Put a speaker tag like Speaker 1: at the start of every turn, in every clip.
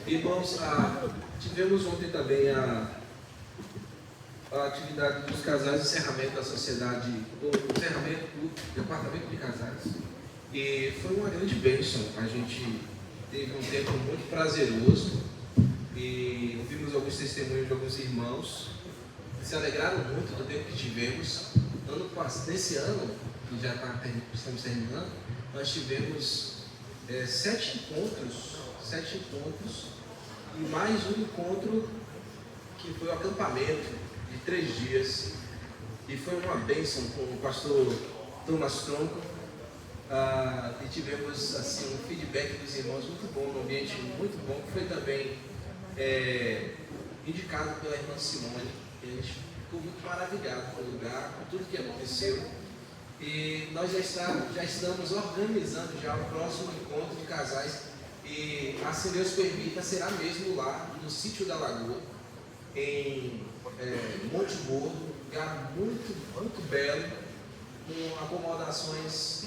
Speaker 1: Irmãos, tivemos ontem também a atividade dos casais, encerramento da sociedade, o encerramento do departamento de casais. E foi uma grande bênção. A gente teve um tempo muito prazeroso e ouvimos alguns testemunhos de alguns irmãos que se alegraram muito do tempo que tivemos. Nesse ano, que já estamos terminando, nós tivemos 7 encontros e mais um encontro que foi o acampamento de 3 dias, e foi uma bênção com o pastor Thomas Tronco, e tivemos assim, um feedback dos irmãos muito bom, um ambiente muito bom, que foi também indicado pela irmã Simone. A gente ficou muito maravilhado com o lugar, com tudo que aconteceu, e nós já estamos organizando já o próximo encontro de casais, e se Deus permita, será mesmo lá no Sítio da Lagoa, em Monte Gordo, lugar muito, muito belo, com acomodações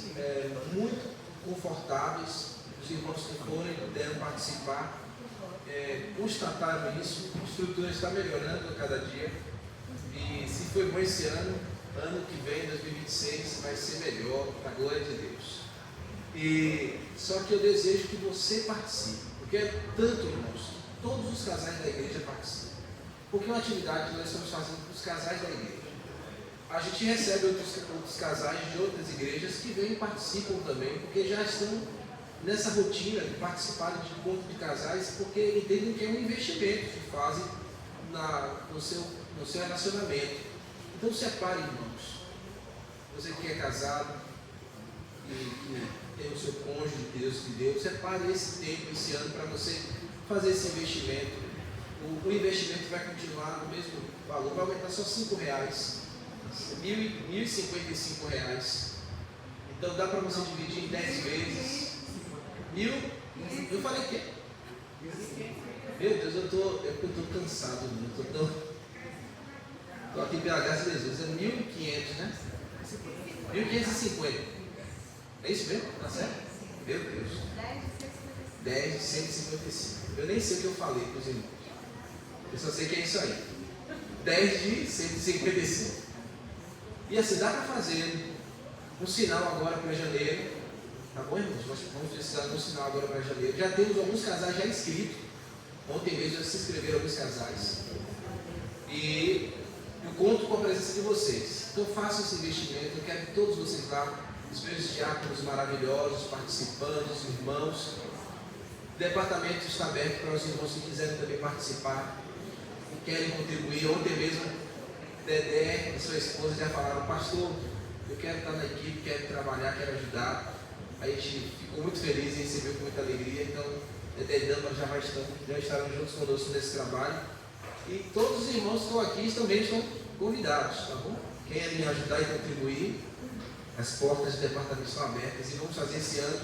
Speaker 1: muito confortáveis. Os irmãos que forem puderam participar, constataram isso. A estrutura está melhorando a cada dia, e se foi bom esse ano, ano que vem, 2026, vai ser melhor, para a glória de Deus. E só que eu desejo que você participe, porque é tanto, irmãos, todos os casais da igreja participam, porque é uma atividade que nós estamos fazendo para os casais da igreja. A gente recebe outros casais de outras igrejas que vêm e participam também, porque já estão nessa rotina de participar de encontro de casais, porque entendem que é um investimento que fazem no seu relacionamento. Então separe, irmãos. Você que é casado e tem o seu cônjuge que Deus te deu, separe esse tempo, esse ano, para você fazer esse investimento. O investimento vai continuar no mesmo valor, vai aumentar só R$5, R$1.055. Então dá para você dividir em 10 vezes. Eu falei o quê? Meu Deus, eu estou cansado, estou aqui pela graça de Jesus, é 1.500, né? 1.550. É isso mesmo? Tá certo? Meu Deus. 10 de 155. Eu nem sei o que eu falei para os irmãos. Eu só sei que é isso aí. 10 de 155. E assim, dá para fazer um sinal agora para janeiro. Tá bom, irmãos? Nós vamos precisar de um sinal agora para janeiro. Já temos alguns casais já inscritos. Ontem mesmo já se inscreveram alguns casais. E eu conto com a presença de vocês. Então façam esse investimento. Eu quero que todos vocês lá, os meus diáconos maravilhosos, participantes, irmãos. O departamento está aberto para os irmãos que quiserem também participar e querem contribuir. Ontem mesmo, Dedé e sua esposa já falaram: pastor, eu quero estar na equipe, quero trabalhar, quero ajudar. A gente ficou muito feliz e recebeu com muita alegria. Então, Dedé e Dama já estarão juntos conosco nesse trabalho. E todos os irmãos que estão aqui também estão convidados, tá bom? Querem ajudar e contribuir. As portas do departamento estão abertas e vamos fazer esse ano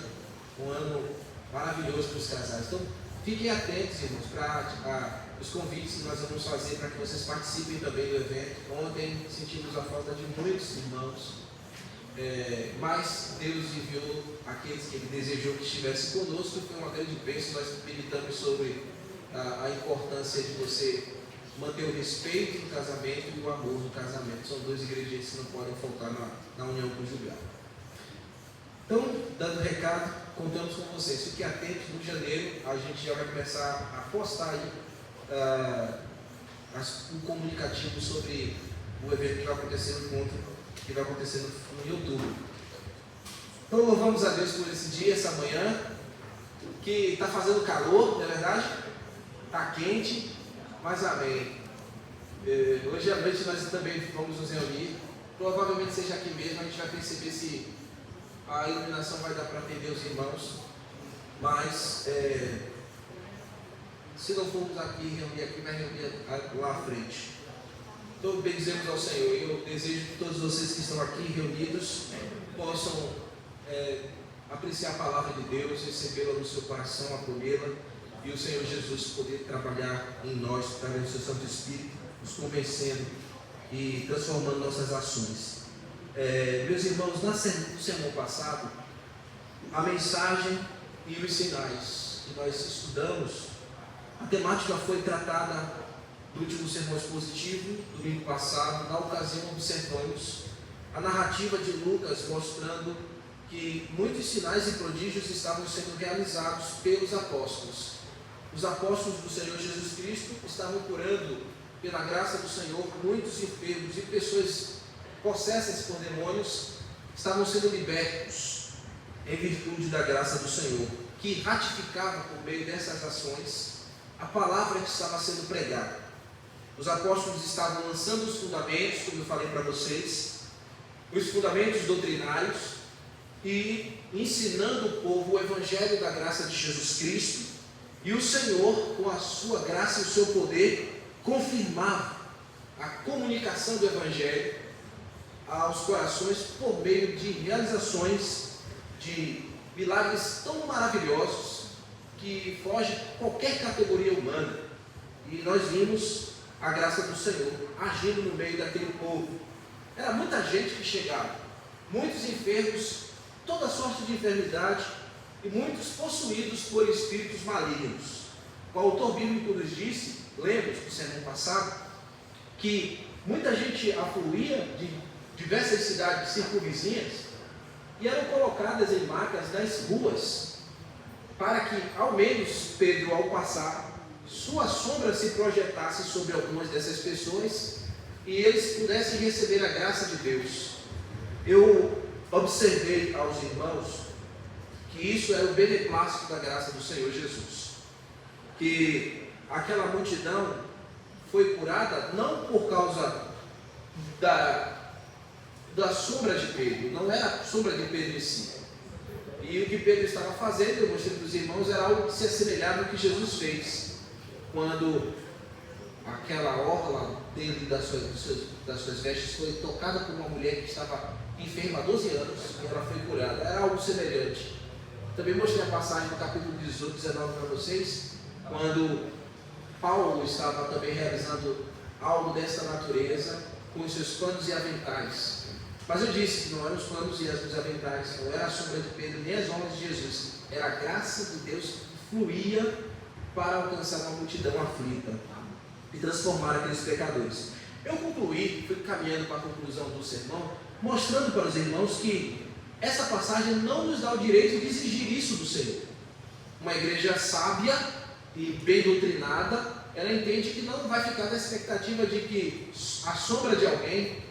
Speaker 1: um ano maravilhoso para os casais. Então, fiquem atentos, irmãos, para os convites que nós vamos fazer para que vocês participem também do evento. Ontem sentimos a falta de muitos irmãos, mas Deus enviou aqueles que Ele desejou que estivessem conosco. Foi uma grande bênção. Nós meditamos sobre a importância de você manter o respeito do casamento e o amor do casamento. São 2 ingredientes que não podem faltar na união conjugal. Então, dando recado, contamos com vocês. Fiquem atentos, no janeiro a gente já vai começar a postar aí um comunicativo sobre o evento que vai acontecer no encontro, que vai acontecer no YouTube. Então louvamos a Deus por esse dia, essa manhã, que está fazendo calor, não é verdade? Está quente, mas amém. Hoje à noite nós também vamos nos reunir. Provavelmente seja aqui mesmo, a gente vai perceber se a iluminação vai dar para atender os irmãos. Mas se não formos aqui, reunir aqui, vai reunir lá à frente. Então bendizemos ao Senhor. Eu desejo que todos vocês que estão aqui reunidos possam apreciar a palavra de Deus, recebê-la no seu coração, acolhê-la, e o Senhor Jesus poder trabalhar em nós, através do seu Santo Espírito, nos convencendo e transformando nossas ações. Meus irmãos, no sermão passado, a mensagem e os sinais que nós estudamos A temática foi tratada no último sermão expositivo, domingo passado. Na ocasião, observamos a narrativa de Lucas mostrando que muitos sinais e prodígios estavam sendo realizados pelos apóstolos. Os apóstolos do Senhor Jesus Cristo estavam curando, pela graça do Senhor, muitos enfermos e pessoas possessas por demônios estavam sendo libertos em virtude da graça do Senhor, que ratificava por meio dessas ações a palavra que estava sendo pregada. Os apóstolos estavam lançando os fundamentos, como eu falei para vocês, os fundamentos doutrinários, e ensinando o povo o evangelho da graça de Jesus Cristo, e o Senhor, com a sua graça e o seu poder, confirmava a comunicação do evangelho aos corações por meio de realizações de milagres tão maravilhosos que fogem qualquer categoria humana. E nós vimos a graça do Senhor agindo no meio daquele povo. Era muita gente que chegava, muitos enfermos, toda sorte de enfermidade, e muitos possuídos por espíritos malignos. O autor bíblico nos disse, lembra do sermão passado, que muita gente afluía de diversas cidades circunvizinhas e eram colocadas em macas nas ruas, para que, ao menos, Pedro, ao passar, sua sombra se projetasse sobre algumas dessas pessoas e eles pudessem receber a graça de Deus. Eu observei aos irmãos que isso era o beneplácito da graça do Senhor Jesus, que aquela multidão foi curada não por causa da sombra de Pedro, não era a sombra de Pedro em si. E o que Pedro estava fazendo, eu mostrei para os irmãos, era algo que se assemelhava ao que Jesus fez, quando aquela orla dele, das suas vestes, foi tocada por uma mulher que estava enferma há 12 anos, e ela foi curada. Era algo semelhante. Também mostrei a passagem no capítulo 18, 19 para vocês, quando Paulo estava também realizando algo dessa natureza com os seus panos e aventais. Mas eu disse que não eram os panos e os aventais, não era a sombra de Pedro nem as obras de Jesus, era a graça de Deus que fluía para alcançar uma multidão aflita e transformar aqueles pecadores. Eu concluí, fui caminhando para a conclusão do sermão, mostrando para os irmãos que essa passagem não nos dá o direito de exigir isso do Senhor. Uma igreja sábia e bem doutrinada, ela entende que não vai ficar na expectativa de que a sombra de alguém,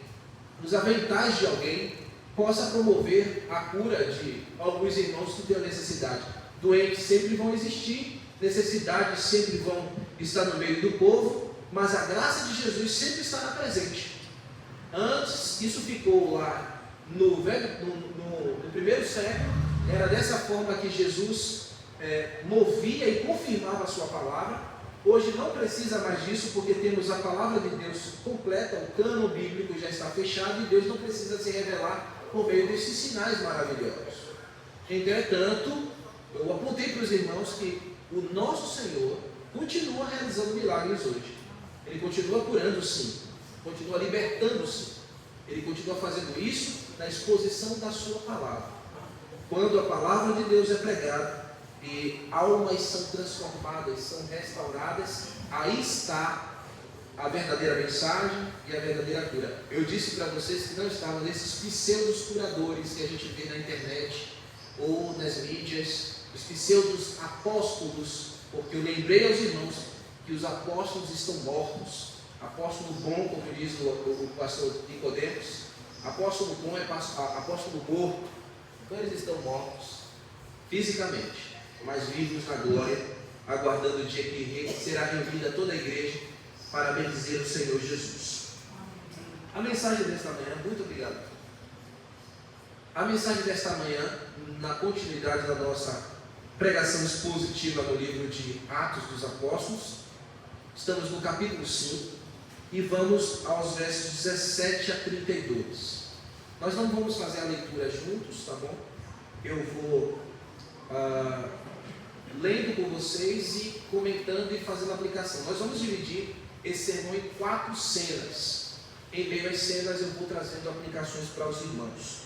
Speaker 1: os aventais de alguém, possa promover a cura de alguns irmãos que tenham necessidade. Doentes sempre vão existir, necessidades sempre vão estar no meio do povo, mas a graça de Jesus sempre estará presente. Antes, isso ficou lá no primeiro século, era dessa forma que Jesus movia e confirmava a sua palavra. Hoje não precisa mais disso, porque temos a palavra de Deus completa, o cânon bíblico já está fechado, e Deus não precisa se revelar por meio desses sinais maravilhosos. Entretanto, eu apontei para os irmãos que o nosso Senhor continua realizando milagres hoje. Ele continua curando, sim, continua libertando, sim. Ele continua fazendo isso na exposição da sua palavra. Quando a palavra de Deus é pregada e almas são transformadas, são restauradas, aí está a verdadeira mensagem e a verdadeira cura. Eu disse para vocês que não estavam nesses pseudos curadores que a gente vê na internet ou nas mídias, os pseudos apóstolos, porque eu lembrei aos irmãos que os apóstolos estão mortos. Apóstolo bom, como diz o pastor Nicodemos, apóstolo bom é apóstolo morto. Então eles estão mortos fisicamente, mas vivos na glória, aguardando o dia que será reunida toda a igreja para bendizer o Senhor Jesus. A mensagem desta manhã, muito obrigado. A mensagem desta manhã, na continuidade da nossa pregação expositiva no livro de Atos dos Apóstolos, estamos no capítulo 5 e vamos aos versos 17 a 32. Nós não vamos fazer a leitura juntos, tá bom? Eu vou lendo com vocês e comentando e fazendo a aplicação. Nós vamos dividir esse sermão em 4 cenas. Em meio às cenas eu vou trazendo aplicações para os irmãos.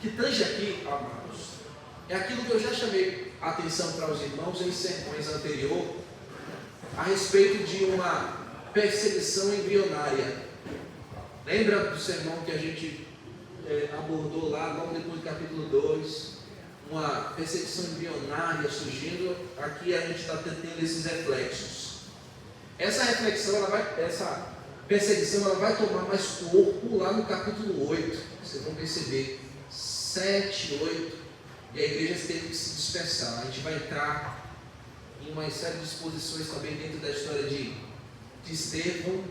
Speaker 1: Que tange aqui, amados, é aquilo que eu já chamei a atenção para os irmãos em sermões anteriores, a respeito de uma perseguição embrionária. Lembra do sermão que a gente abordou lá, logo depois do capítulo 2? Uma perseguição embrionária surgindo. Aqui a gente está tendo esses reflexos. Essa perseguição ela vai tomar mais corpo lá no capítulo 8. Vocês vão perceber 7, 8, e a igreja teve que se dispersar. A gente vai entrar em uma série de exposições também dentro da história de Estevão,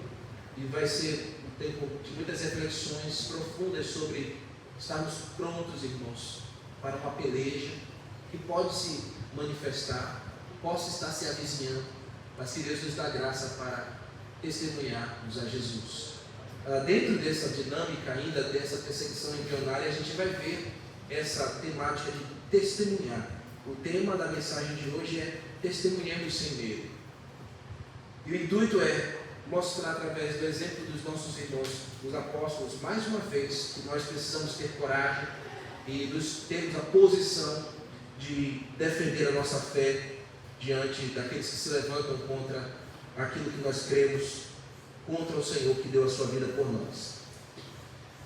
Speaker 1: e vai ser um tempo de muitas reflexões profundas sobre estarmos prontos, irmãos, para uma peleja que pode se manifestar, possa estar se avizinhando, mas que Deus nos dá graça para testemunharmos a Jesus. Dentro dessa dinâmica ainda, dessa perseguição embrionária, a gente vai ver essa temática de testemunhar. O tema da mensagem de hoje é testemunhando sem medo. E o intuito é mostrar através do exemplo dos nossos irmãos, os apóstolos, mais uma vez, que nós precisamos ter coragem e termos a posição de defender a nossa fé diante daqueles que se levantam contra aquilo que nós cremos, contra o Senhor que deu a sua vida por nós.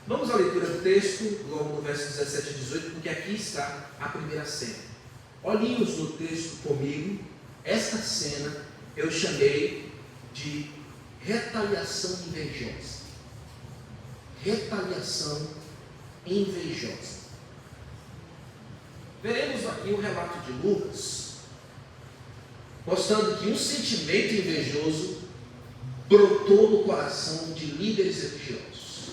Speaker 1: Vamos à leitura do texto, logo no verso 17 e 18, porque aqui está a primeira cena. Olhinhos no texto comigo. Esta cena eu chamei de retaliação invejosa. Retaliação invejosa. Veremos aqui o relato de Lucas, mostrando que um sentimento invejoso brotou no coração de líderes religiosos.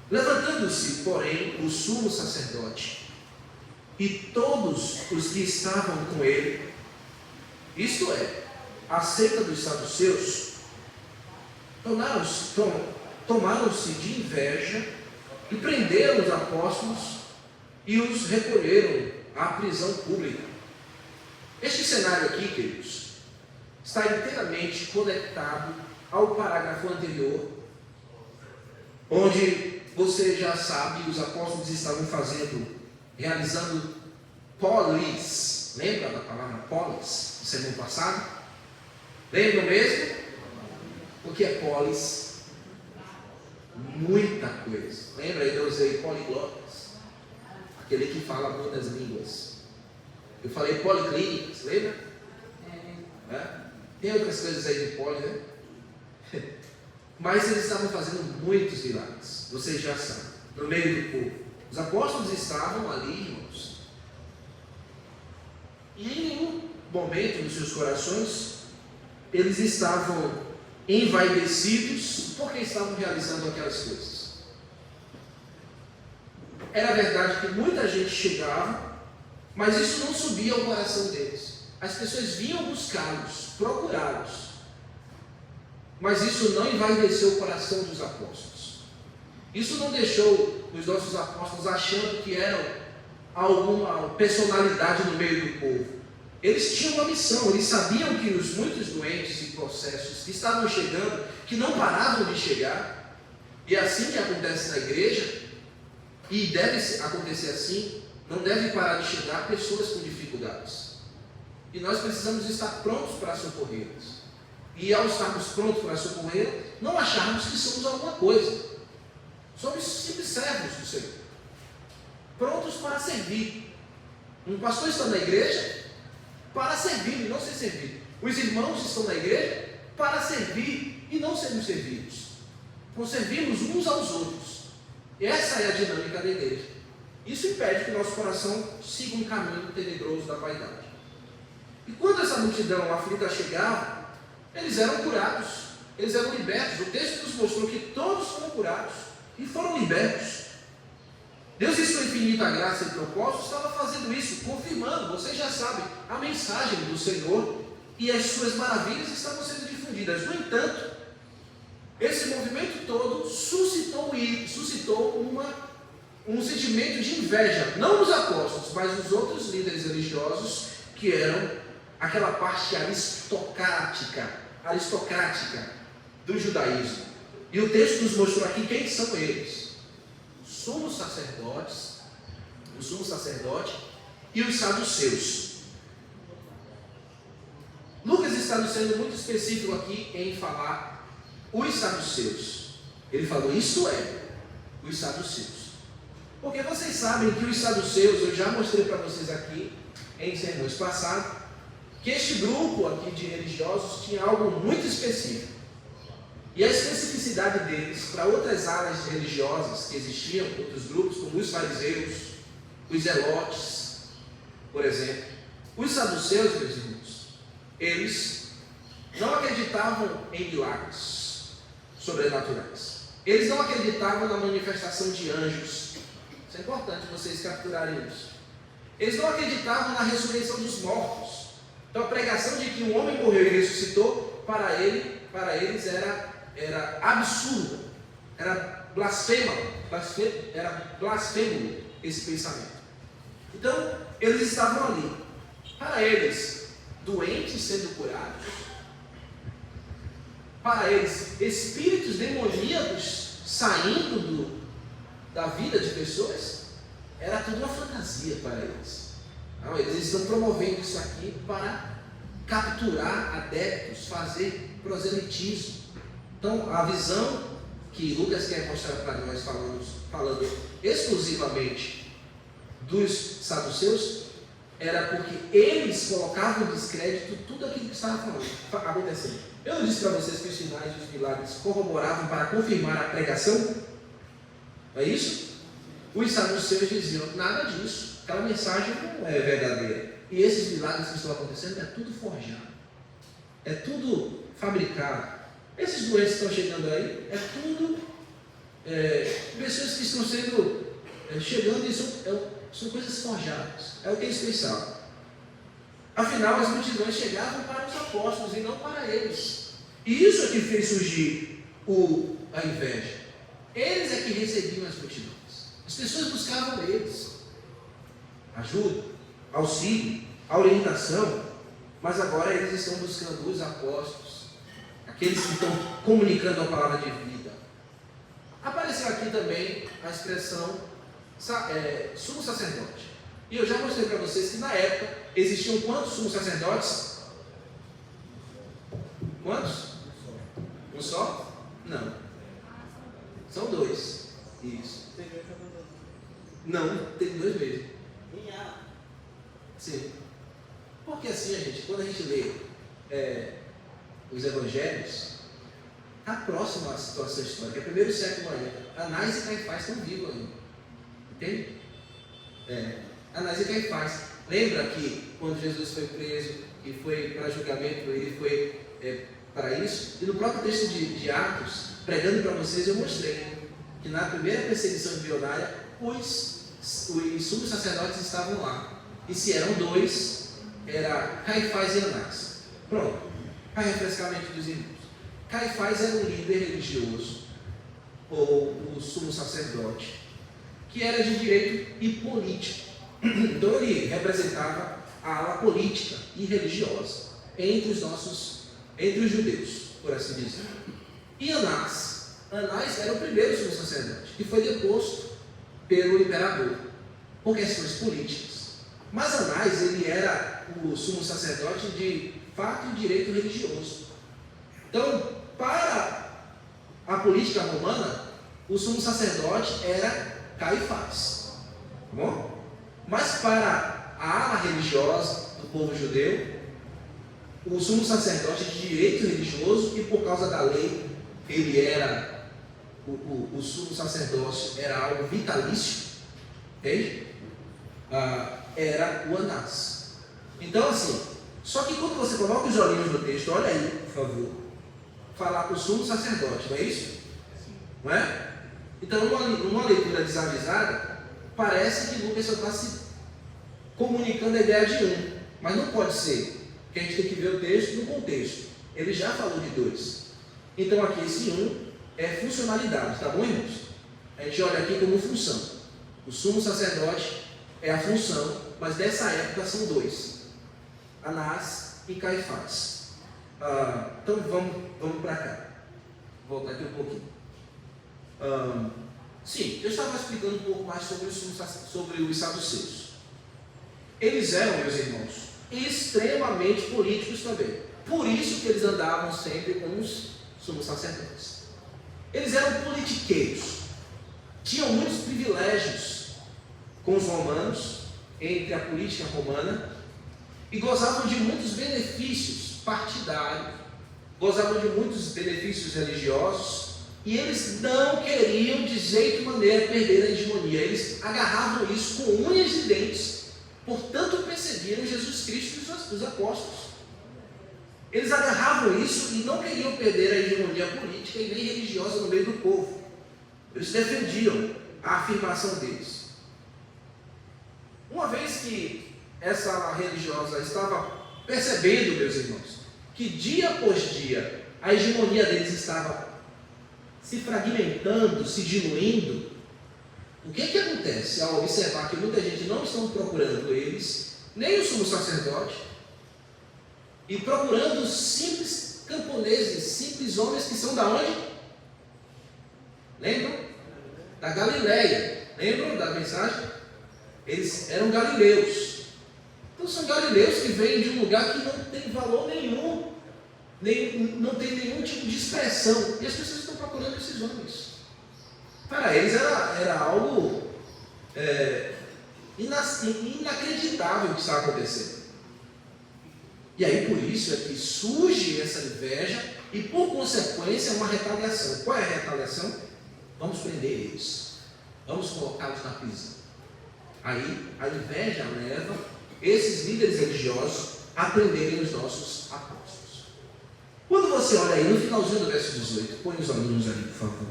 Speaker 1: Levantando-se, porém, o sumo sacerdote e todos os que estavam com ele, isto é, a seita dos saduceus, tomaram-se de inveja e prenderam os apóstolos e os recolheram à prisão pública. Este cenário aqui, queridos, está inteiramente conectado ao parágrafo anterior, onde você já sabe, os apóstolos estavam realizando polis. Lembra da palavra polis, no sermão passado? Lembram mesmo? O que é polis? Muita coisa. Lembra? Eu usei poliglotas, aquele que fala muitas línguas. Eu falei policlínicas, lembra? Tem outras coisas aí de poli, né? Mas eles estavam fazendo muitos milagres, vocês já sabem, no meio do povo. Os apóstolos estavam ali, irmãos, e em nenhum momento nos seus corações eles estavam envaidecidos porque estavam realizando aquelas coisas. Era verdade que muita gente chegava, mas isso não subia ao coração deles. As pessoas vinham buscá-los, procurá-los, mas isso não envaideceu o coração dos apóstolos. Isso não deixou os nossos apóstolos achando que eram alguma personalidade no meio do povo. Eles tinham uma missão, eles sabiam que os muitos doentes e processos que estavam chegando, que não paravam de chegar, e é assim que acontece na igreja, e deve acontecer assim, não deve parar de chegar pessoas com dificuldades. E nós precisamos estar prontos para socorrê-las. E ao estarmos prontos para socorrer, não acharmos que somos alguma coisa. Somos simples servos do Senhor, prontos para servir. Um pastor está na igreja para servir e não ser servido. Os irmãos estão na igreja para servir e não sermos servidos. Então servimos uns aos outros. Essa é a dinâmica da igreja. Isso impede que o nosso coração siga um caminho tenebroso da vaidade. E quando essa multidão aflita chegava, eles eram curados, eles eram libertos. O texto nos mostrou que todos foram curados e foram libertos. Deus, em sua infinita graça e propósito, estava fazendo isso, confirmando, vocês já sabem, a mensagem do Senhor, e as suas maravilhas estavam sendo difundidas. No entanto, esse movimento todo suscitou um sentimento de inveja, não nos apóstolos, mas nos outros líderes religiosos, que eram aquela parte aristocrática do judaísmo. E o texto nos mostrou aqui quem são eles: sumos sacerdotes o sumo sacerdote e os saduceus. Lucas está sendo muito específico aqui em falar os saduceus. Ele falou, isto é, os saduceus. Porque vocês sabem que os saduceus, eu já mostrei para vocês aqui em sermões passados, que este grupo aqui de religiosos tinha algo muito específico. E a especificidade deles para outras áreas religiosas que existiam, outros grupos, como os fariseus, os zelotes, por exemplo. Os saduceus, meus irmãos, eles não acreditavam em milagres sobrenaturais. Eles não acreditavam na manifestação de anjos. Isso é importante vocês capturarem isso. Eles não acreditavam na ressurreição dos mortos. Então a pregação de que um homem morreu e ressuscitou, para eles era absurda, era blasfemo esse pensamento. Então eles estavam ali. Para eles, doentes sendo curados, para eles, espíritos demoníacos saindo da vida de pessoas, era tudo uma fantasia para eles. Não, eles estão promovendo isso aqui para capturar adeptos, fazer proselitismo. Então, a visão que Lucas quer mostrar para nós, falando exclusivamente dos saduceus, era porque eles colocavam em descrédito tudo aquilo que estava acontecendo. Eu não disse para vocês que os sinais e os milagres corroboravam para confirmar a pregação? É isso? Os saduceus diziam, nada disso, aquela mensagem não é verdadeira. E esses milagres que estão acontecendo é tudo forjado, é tudo fabricado. Esses doentes que estão chegando aí, é tudo pessoas que estão chegando e são coisas forjadas, é o que eles pensavam. Afinal, as multidões chegavam para os apóstolos e não para eles. E isso é que fez surgir a inveja. Eles é que recebiam as multidões. As pessoas buscavam eles ajuda, auxílio, orientação, mas agora eles estão buscando os apóstolos, aqueles que estão comunicando a palavra de vida. Apareceu aqui também a expressão sumo sacerdote. E eu já mostrei para vocês que na época existiam quantos sumos sacerdotes? Quantos? Um só? Não. São dois. Isso. Não, tem dois mesmo. Sim. Porque assim, gente, quando a gente lê os evangelhos, está próximo à situação histórica. É o primeiro século ainda. Anás e Caifás estão vivos ainda. Entende? Anás e Caifás. Lembra que quando Jesus foi preso e foi para julgamento, ele foi para isso? E no próprio texto de Atos, pregando para vocês, eu mostrei que na primeira perseguição embrionária, os sumos sacerdotes estavam lá. E se eram dois, era Caifás e Anás. Pronto. Para refrescar a mente dos irmãos. Caifás era um líder religioso, ou o sumo sacerdote, que era de direito e político. Então ele representava a ala política e religiosa entre os judeus, por assim dizer. E Anás era o primeiro sumo sacerdote, que foi deposto pelo imperador, por questões políticas. Mas Anás, ele era o sumo sacerdote de fato e direito religioso. Então, para a política romana, o sumo sacerdote era Caifás. Tá bom? Mas para a ala religiosa do povo judeu, o sumo sacerdote de direito religioso, e por causa da lei, ele era, o sumo sacerdócio era algo vitalício, entende? Era o Anás. Então assim, só que quando você coloca os olhinhos no texto, olha aí, por favor, falar com o sumo sacerdote, não é isso? Não é? Então, numa leitura desavisada, parece que Lucas só está se comunicando a ideia de um, mas não pode ser, porque a gente tem que ver o texto no contexto. Ele já falou de dois. Então aqui esse um é funcionalidade, tá bom, irmãos? A gente olha aqui como função. O sumo sacerdote é a função, mas dessa época são dois: Anás e Caifás. Então vamos para cá. Vou voltar aqui um pouquinho. Sim, eu estava explicando um pouco mais sobre os saduceus. Eles eram, meus irmãos, extremamente políticos também. Por isso que eles andavam sempre com os sumos sacerdotes. Eles eram politiqueiros. Tinham muitos privilégios com os romanos, entre a política romana, e gozavam de muitos benefícios partidários, gozavam de muitos benefícios religiosos, e eles não queriam de jeito e maneira perder a hegemonia. Eles agarravam isso com unhas e dentes, portanto perseguiram Jesus Cristo e os apóstolos. Eles agarravam isso e não queriam perder a hegemonia política e nem religiosa no meio do povo. Eles defendiam a afirmação deles. Uma vez que essa ala religiosa estava percebendo, meus irmãos, que dia após dia a hegemonia deles estava se fragmentando, se diluindo, o que acontece ao observar que muita gente não está procurando eles, nem o sumo sacerdote, e procurando simples camponeses, simples homens que são da onde? Lembram? Da Galileia. Lembram da mensagem? Eles eram galileus. Então são galileus que vêm de um lugar que não tem valor nenhum, não tem nenhum tipo de expressão. E as pessoas estão procurando esses homens. Para eles era algo inacreditável que está acontecendo. E aí por isso é que surge essa inveja e por consequência uma retaliação. Qual é a retaliação? Vamos prender eles. Vamos colocá-los na prisão. Aí a inveja leva esses líderes religiosos a prenderem os nossos apóstolos. Quando você olha aí no finalzinho do verso 18, põe os alunos ali, por favor.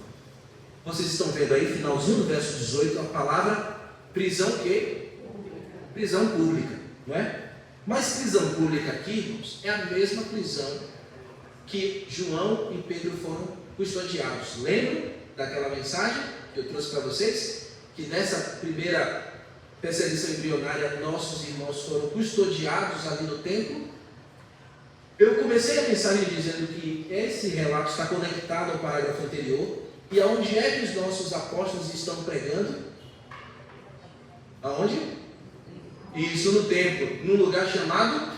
Speaker 1: Vocês estão vendo aí, finalzinho do verso 18, a palavra prisão que? Prisão pública, não é? Mas prisão pública aqui, irmãos, é a mesma prisão que João e Pedro foram custodiados. Lembram daquela mensagem que eu trouxe para vocês? Que nessa primeira perseguição embrionária, nossos irmãos foram custodiados ali no templo. Eu comecei a mensagem dizendo que esse relato está conectado ao parágrafo anterior. E aonde é que os nossos apóstolos estão pregando? Aonde? Isso, no templo, num lugar chamado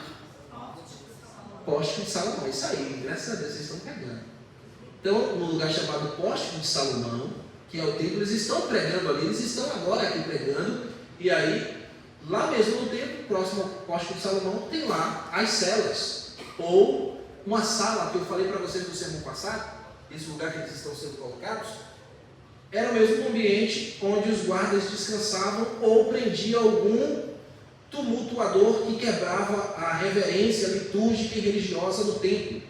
Speaker 1: Pórtico de Salomão. Isso aí, graças a Deus, vocês estão pregando. Então, no lugar chamado Pórtico de Salomão, que é o templo, eles estão pregando ali, eles estão agora aqui pregando, e aí, lá mesmo no templo, próximo ao Pórtico de Salomão, tem lá as celas, ou uma sala que eu falei para vocês no sermão passado, esse lugar que eles estão sendo colocados, era o mesmo ambiente onde os guardas descansavam ou prendiam algum tumultuador que quebrava a reverência litúrgica e religiosa do templo.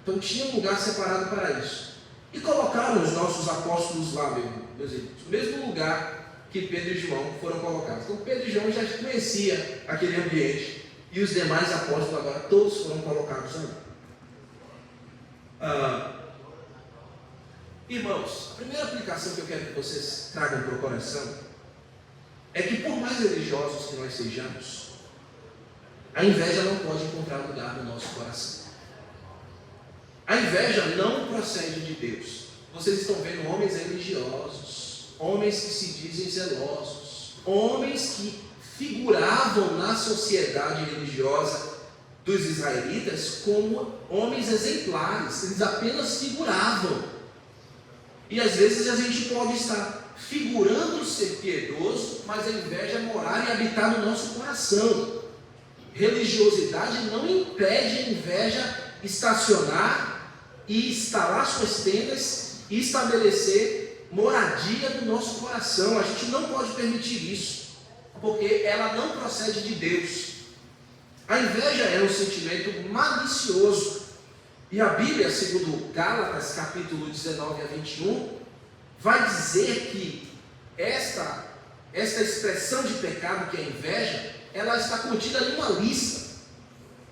Speaker 1: Então tinha um lugar separado para isso. E colocaram os nossos apóstolos lá, meus irmãos, no mesmo lugar que Pedro e João foram colocados. Então Pedro e João já conheciam aquele ambiente. E os demais apóstolos agora, todos foram colocados ali. Irmãos, a primeira aplicação que eu quero que vocês tragam para o coração é que por mais religiosos que nós sejamos, a inveja não pode encontrar lugar no nosso coração. A inveja não procede de Deus. Vocês estão vendo homens religiosos, homens que se dizem zelosos, homens que figuravam na sociedade religiosa dos israelitas como homens exemplares. Eles apenas figuravam. E às vezes a gente pode estar figurando ser piedoso, mas a inveja morar e habitar no nosso coração. Religiosidade não impede a inveja estacionar e instalar suas tendas e estabelecer moradia no nosso coração. A gente não pode permitir isso, porque ela não procede de Deus. A inveja é um sentimento malicioso. E a Bíblia, segundo Gálatas, capítulo 19 a 21, vai dizer que esta expressão de pecado, que é a inveja, ela está contida em uma lista.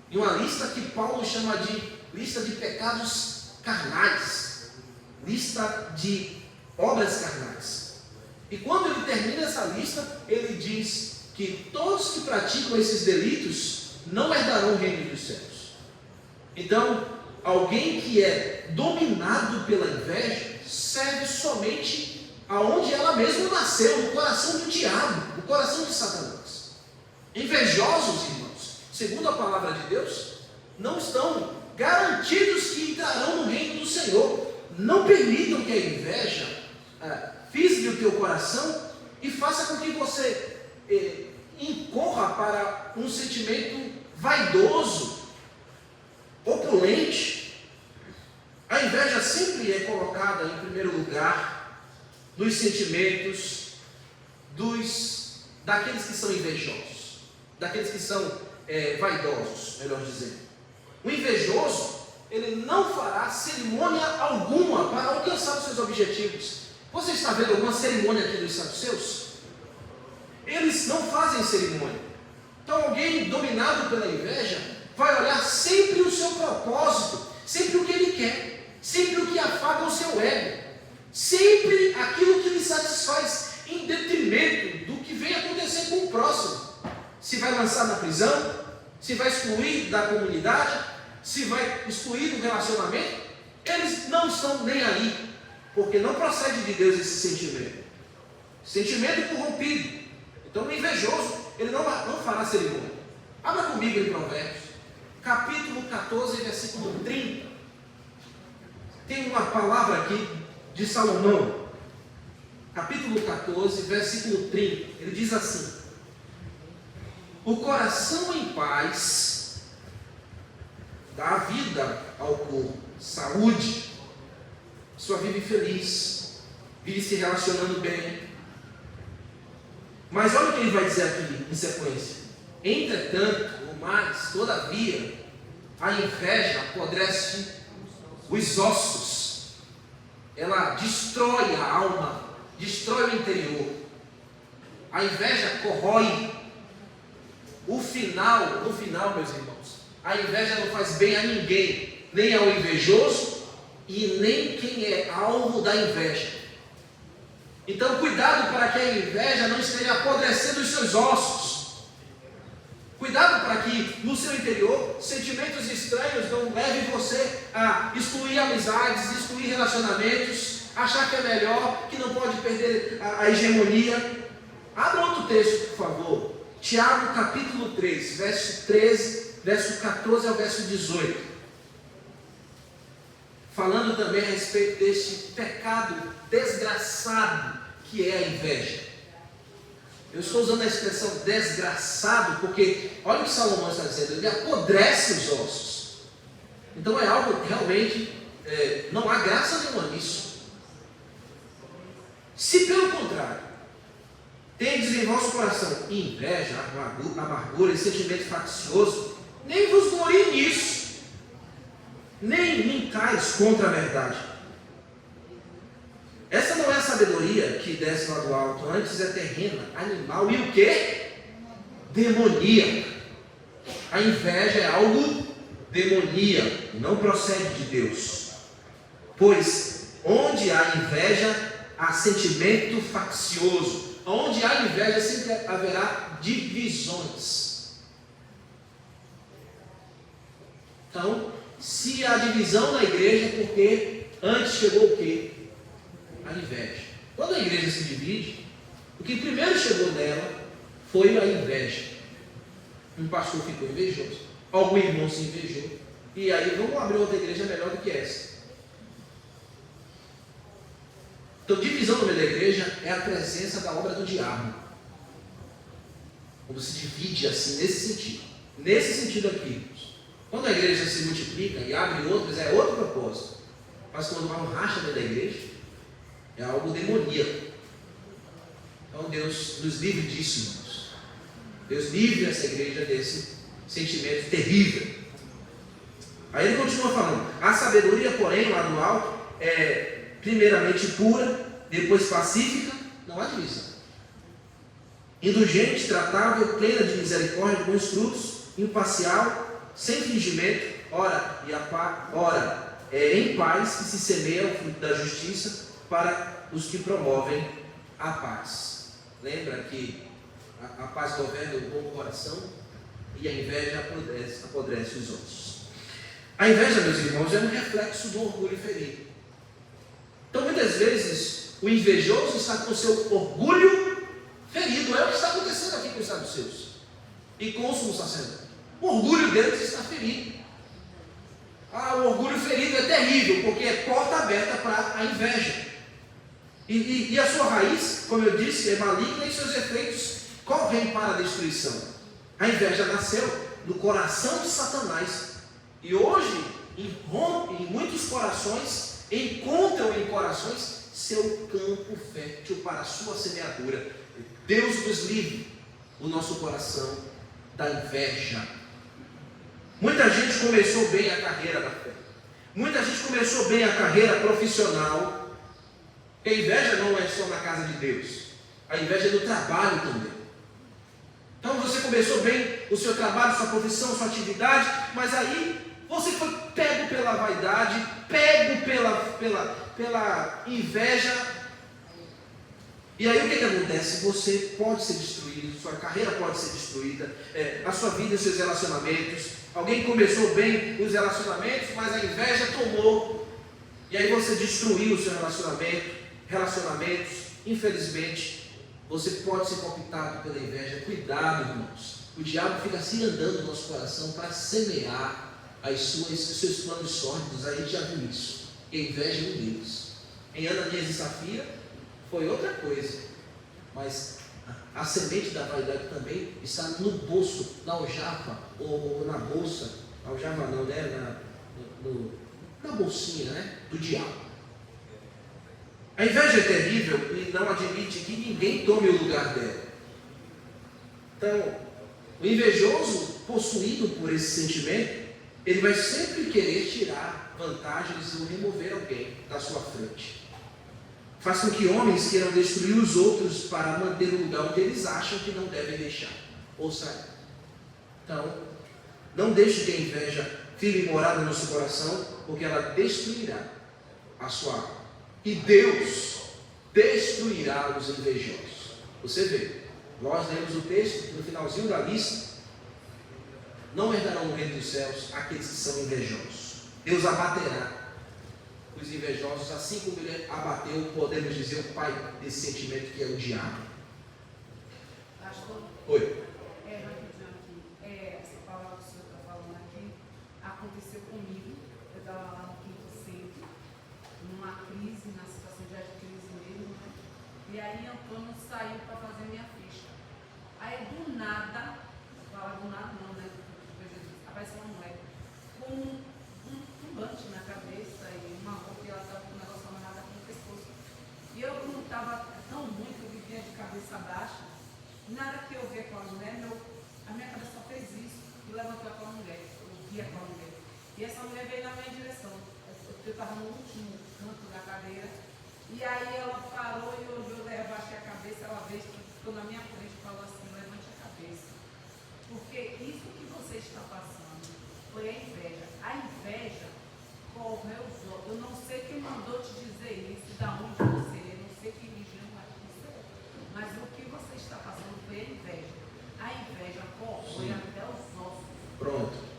Speaker 1: Em uma lista que Paulo chama de lista de pecados carnais. Lista de obras carnais. E quando ele termina essa lista, ele diz que todos que praticam esses delitos não herdarão o reino dos céus. Então, alguém que é dominado pela inveja serve somente aonde ela mesma nasceu, no coração do diabo, no coração de Satanás. Invejosos, irmãos, segundo a palavra de Deus, não estão garantidos que entrarão no reino do Senhor. Não permitam que a inveja fisgue o teu coração e faça com que você incorra para um sentimento vaidoso, opulente. A inveja sempre é colocada em primeiro lugar dos sentimentos daqueles que são invejosos, daqueles que são vaidosos, melhor dizendo. O invejoso, ele não fará cerimônia alguma para alcançar os seus objetivos. Você está vendo alguma cerimônia aqui dos saduceus? Eles não fazem cerimônia. Então alguém dominado pela inveja vai olhar sempre o seu propósito, sempre o que ele quer, sempre o que afaga o seu ego, sempre aquilo que lhe satisfaz, em detrimento do que vem acontecer com o próximo. Se vai lançar na prisão, se vai excluir da comunidade, se vai excluir do relacionamento, eles não estão nem aí, porque não procede de Deus esse sentimento. Sentimento corrompido. Então o invejoso, ele não fará cerimônia. Abra comigo em Provérbios, capítulo 14, versículo 30. Tem uma palavra aqui de Salomão, capítulo 14, versículo 30. Ele diz assim: o coração em paz dá vida ao corpo, saúde, a pessoa vive feliz, vive se relacionando bem. Mas olha o que ele vai dizer aqui em sequência: entretanto, ou mais, todavia, a inveja apodrece os ossos, ela destrói a alma, destrói o interior. A inveja corrói. No final, meus irmãos, a inveja não faz bem a ninguém, nem ao invejoso e nem quem é alvo da inveja. Então, cuidado para que a inveja não esteja apodrecendo os seus ossos. Cuidado para que no seu interior sentimentos estranhos não levem você a excluir amizades, excluir relacionamentos, achar que é melhor, que não pode perder a hegemonia. Abra outro texto, por favor. Tiago capítulo 3, verso 13, verso 14 ao verso 18. Falando também a respeito deste pecado desgraçado que é a inveja. Eu estou usando a expressão desgraçado porque olha o que Salomão está dizendo, ele apodrece os ossos. Então é algo realmente, não há graça nenhuma nisso. Se pelo contrário, tendes em vosso coração inveja, amargura e sentimento faccioso, nem vos glorie nisso, nem mincais contra a verdade. Essa não é a sabedoria que desce lá do alto, antes é terrena, animal e o que? Demoníaca. A inveja é algo demoníaco, não procede de Deus. Pois onde há inveja, há sentimento faccioso. Onde há inveja, sempre haverá divisões. Então, se há divisão na igreja, é porque antes chegou o quê? A inveja. Quando a igreja se divide, o que primeiro chegou nela foi a inveja. Um pastor ficou invejoso, algum irmão se invejou, e aí vamos abrir outra igreja melhor do que essa. Então, divisão no meio da igreja é a presença da obra do diabo. Quando se divide assim, nesse sentido. Nesse sentido aqui. Quando a igreja se multiplica e abre outras, é outro propósito. Mas quando há um racha dentro da igreja, é algo demoníaco. Então Deus nos livre disso, irmãos. Deus livre essa igreja desse sentimento terrível. Aí ele continua falando: a sabedoria, porém, lá do alto, é primeiramente pura, depois pacífica, não há divisão. Indulgente, tratável, plena de misericórdia, bons frutos, imparcial, sem fingimento, em paz, que se semeia o fruto da justiça para os que promovem a paz. Lembra que a paz governa o bom coração e a inveja apodrece os ossos. A inveja, meus irmãos, é um reflexo do orgulho ferido. Então, muitas vezes, o invejoso está com o seu orgulho ferido. É o que está acontecendo aqui com os saduceus e com o sumo sacerdote. O orgulho deles está ferido. O orgulho ferido é terrível, porque é porta aberta para a inveja. E a sua raiz, como eu disse, é maligna e seus efeitos correm para a destruição. A inveja nasceu no coração de Satanás. E hoje, irrompe em muitos corações, encontram em corações seu campo fértil para a sua semeadura. Deus nos livre o nosso coração da inveja. Muita gente começou bem a carreira da fé. Muita gente começou bem a carreira profissional. A inveja não é só na casa de Deus. A inveja é no trabalho também. Então você começou bem o seu trabalho, sua profissão, sua atividade, mas aí você foi pego pela vaidade, pego pela inveja. E aí o que acontece? Você pode ser destruído, sua carreira pode ser destruída, a sua vida e os seus relacionamentos. Alguém começou bem os relacionamentos, mas a inveja tomou. E aí você destruiu o seu relacionamentos. Infelizmente, você pode ser palpitado pela inveja. Cuidado, irmãos. O diabo fica assim andando no nosso coração para semear os seus planos sórdidos. A gente já viu isso. E a inveja é um deles. Em Ananias e Safira foi outra coisa. Mas a semente da vaidade também está no bolso, na aljava, ou na bolsa. Na aljava não, né? Na bolsinha, né? Do diabo. A inveja é terrível e não admite que ninguém tome o lugar dela. Então, o invejoso, possuído por esse sentimento, ele vai sempre querer tirar vantagens ou remover alguém da sua frente. Faz com que homens queiram destruir os outros para manter o lugar onde eles acham que não devem deixar ou sair. Então, não deixe que a inveja fique morada no seu coração, porque ela destruirá a sua alma. E Deus destruirá os invejosos. Você vê, nós lemos o texto no finalzinho da lista. Não herdarão no reino dos céus aqueles que são invejosos. Deus abaterá os invejosos, assim como ele abateu, podemos dizer, o pai desse sentimento que é o diabo.
Speaker 2: Pastor?
Speaker 1: Oi.
Speaker 2: Rapidinho aqui. Essa palavra que o senhor está falando aqui aconteceu comigo. Eu estava lá no quinto centro, numa crise, na situação de crise mesmo, né? E aí Antônio saiu para fazer minha ficha. Aí do nada, falar do nada não, né? Apareceu uma mulher com um turbante na cabeça e uma roupa que ela estava com um negócio amarrado aqui no pescoço. E eu não estava tão ruim que eu vivia de cabeça baixa. Nada que eu vi aquela mulher, a minha cabeça só fez isso e levantou aquela mulher. Eu vi aquela mulher. E essa mulher veio na minha direção. Eu estava no último canto da cadeira. E aí ela parou e olhou, eu abaixei a cabeça, ela veio, ficou na minha frente e falou assim: levante a cabeça. Porque isso que você está passando foi a inveja. A inveja correu os olhos. Eu não sei quem mandou te dizer isso, da onde você é, não sei que religião você é. Mas o que você está passando foi a inveja. A inveja correu até os ossos.
Speaker 1: Pronto.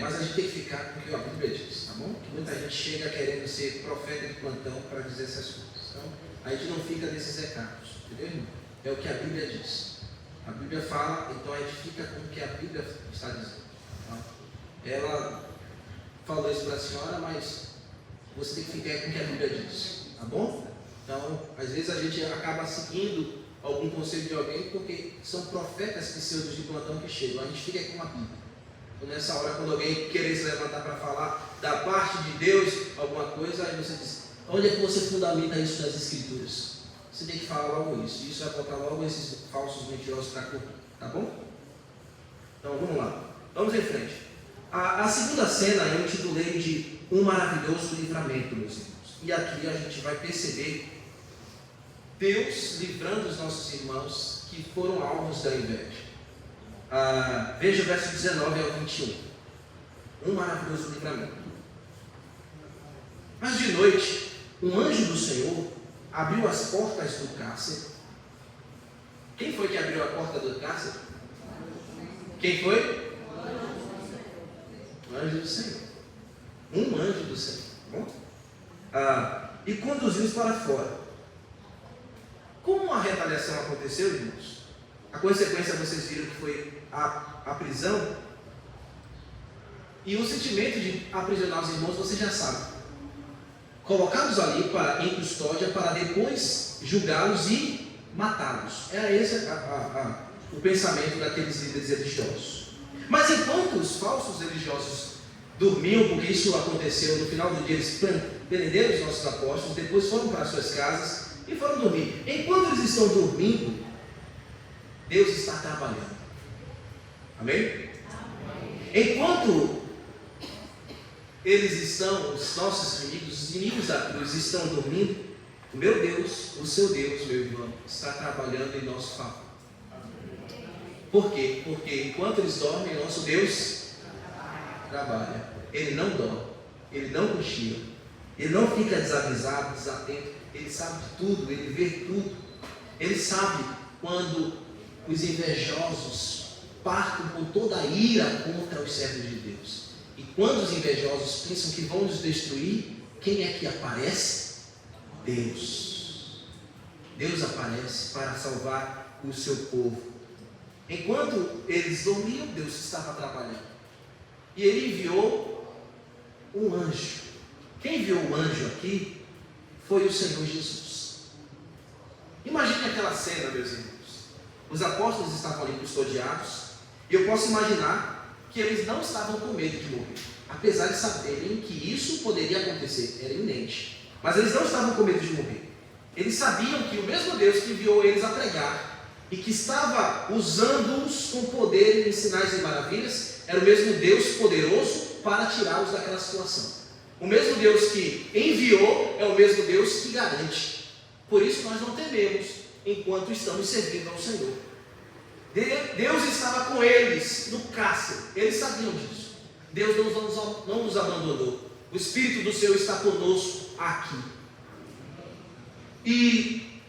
Speaker 1: Mas a gente tem que ficar com o que a Bíblia diz, tá bom? Que muita gente chega querendo ser profeta de plantão para dizer essas coisas. Então, a gente não fica nesses recados, entendeu, irmão? É o que a Bíblia diz. A Bíblia fala, então a gente fica com o que a Bíblia está dizendo. Tá? Ela falou isso para a senhora, mas você tem que ficar com o que a Bíblia diz, tá bom? Então, às vezes a gente acaba seguindo algum conselho de alguém porque são profetas pseudos de plantão que chegam. A gente fica com a Bíblia. Então, nessa hora, quando alguém querer se levantar para falar da parte de Deus, alguma coisa, aí você diz: onde é que você fundamenta isso nas Escrituras? Você tem que falar logo isso. Isso vai botar logo esses falsos mentirosos para correr, tá bom? Então, vamos lá. Vamos em frente. A segunda cena eu intitulei de Um Maravilhoso Livramento, meus irmãos. E aqui a gente vai perceber Deus livrando os nossos irmãos que foram alvos da inveja. Veja o verso 19 ao 21. Um maravilhoso livramento. Mas de noite, um anjo do Senhor abriu as portas do cárcere. Quem foi que abriu a porta do cárcere? Quem foi? O anjo do Senhor. Um anjo do Senhor. Bom? E conduziu-os para fora. retaliação aconteceu, irmãos? A consequência vocês viram que foi a prisão. E o sentimento de aprisionar os irmãos, você já sabe. Colocá-los ali em custódia para depois julgá-los e matá-los. Era esse o pensamento daqueles líderes religiosos. Mas enquanto os falsos religiosos dormiam, porque isso aconteceu no final do dia, eles prenderam os nossos apóstolos, depois foram para suas casas e foram dormir. Enquanto eles estão dormindo, Deus está trabalhando. Amém? Enquanto eles estão, os nossos inimigos, os inimigos da cruz estão dormindo, o meu Deus, o seu Deus, meu irmão, está trabalhando em nosso favor. Por quê? Porque enquanto eles dormem, nosso Deus trabalha. Ele não dorme, ele não cochila, ele não fica desavisado, desatento, ele sabe de tudo, ele vê tudo. Ele sabe quando os invejosos partem com toda a ira contra os servos de Deus. E quando os invejosos pensam que vão nos destruir, quem é que aparece? Deus. Deus aparece para salvar o seu povo. Enquanto eles dormiam, Deus estava trabalhando. E Ele enviou um anjo. Quem enviou o anjo aqui foi o Senhor Jesus. Imagine aquela cena, meus irmãos. Os apóstolos estavam ali custodiados. E eu posso imaginar que eles não estavam com medo de morrer, apesar de saberem que isso poderia acontecer, era iminente. Mas eles não estavam com medo de morrer. Eles sabiam que o mesmo Deus que enviou eles a pregar e que estava usando-os com poder em sinais e maravilhas, era o mesmo Deus poderoso para tirá-los daquela situação. O mesmo Deus que enviou é o mesmo Deus que garante. Por isso nós não tememos enquanto estamos servindo ao Senhor. Deus estava com eles no cárcere, eles sabiam disso. Deus não nos abandonou. O Espírito do Senhor está conosco aqui. E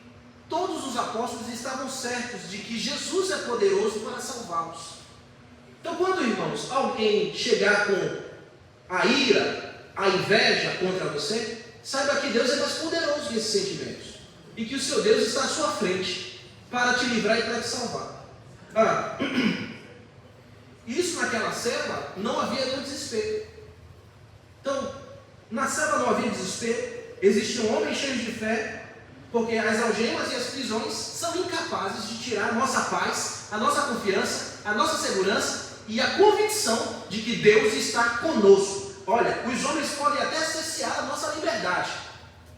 Speaker 1: todos os apóstolos estavam certos de que Jesus é poderoso para salvá-los. Então, quando, irmãos, alguém chegar com a ira, a inveja contra você, saiba que Deus é mais poderoso que esses sentimentos. E que o seu Deus está à sua frente para te livrar e para te salvar. Isso naquela cela não havia nenhum desespero. Então, na cela não havia desespero. Existiam homens cheios de fé, porque as algemas e as prisões são incapazes de tirar a nossa paz, a nossa confiança, a nossa segurança e a convicção de que Deus está conosco. Olha, os homens podem até cessear a nossa liberdade,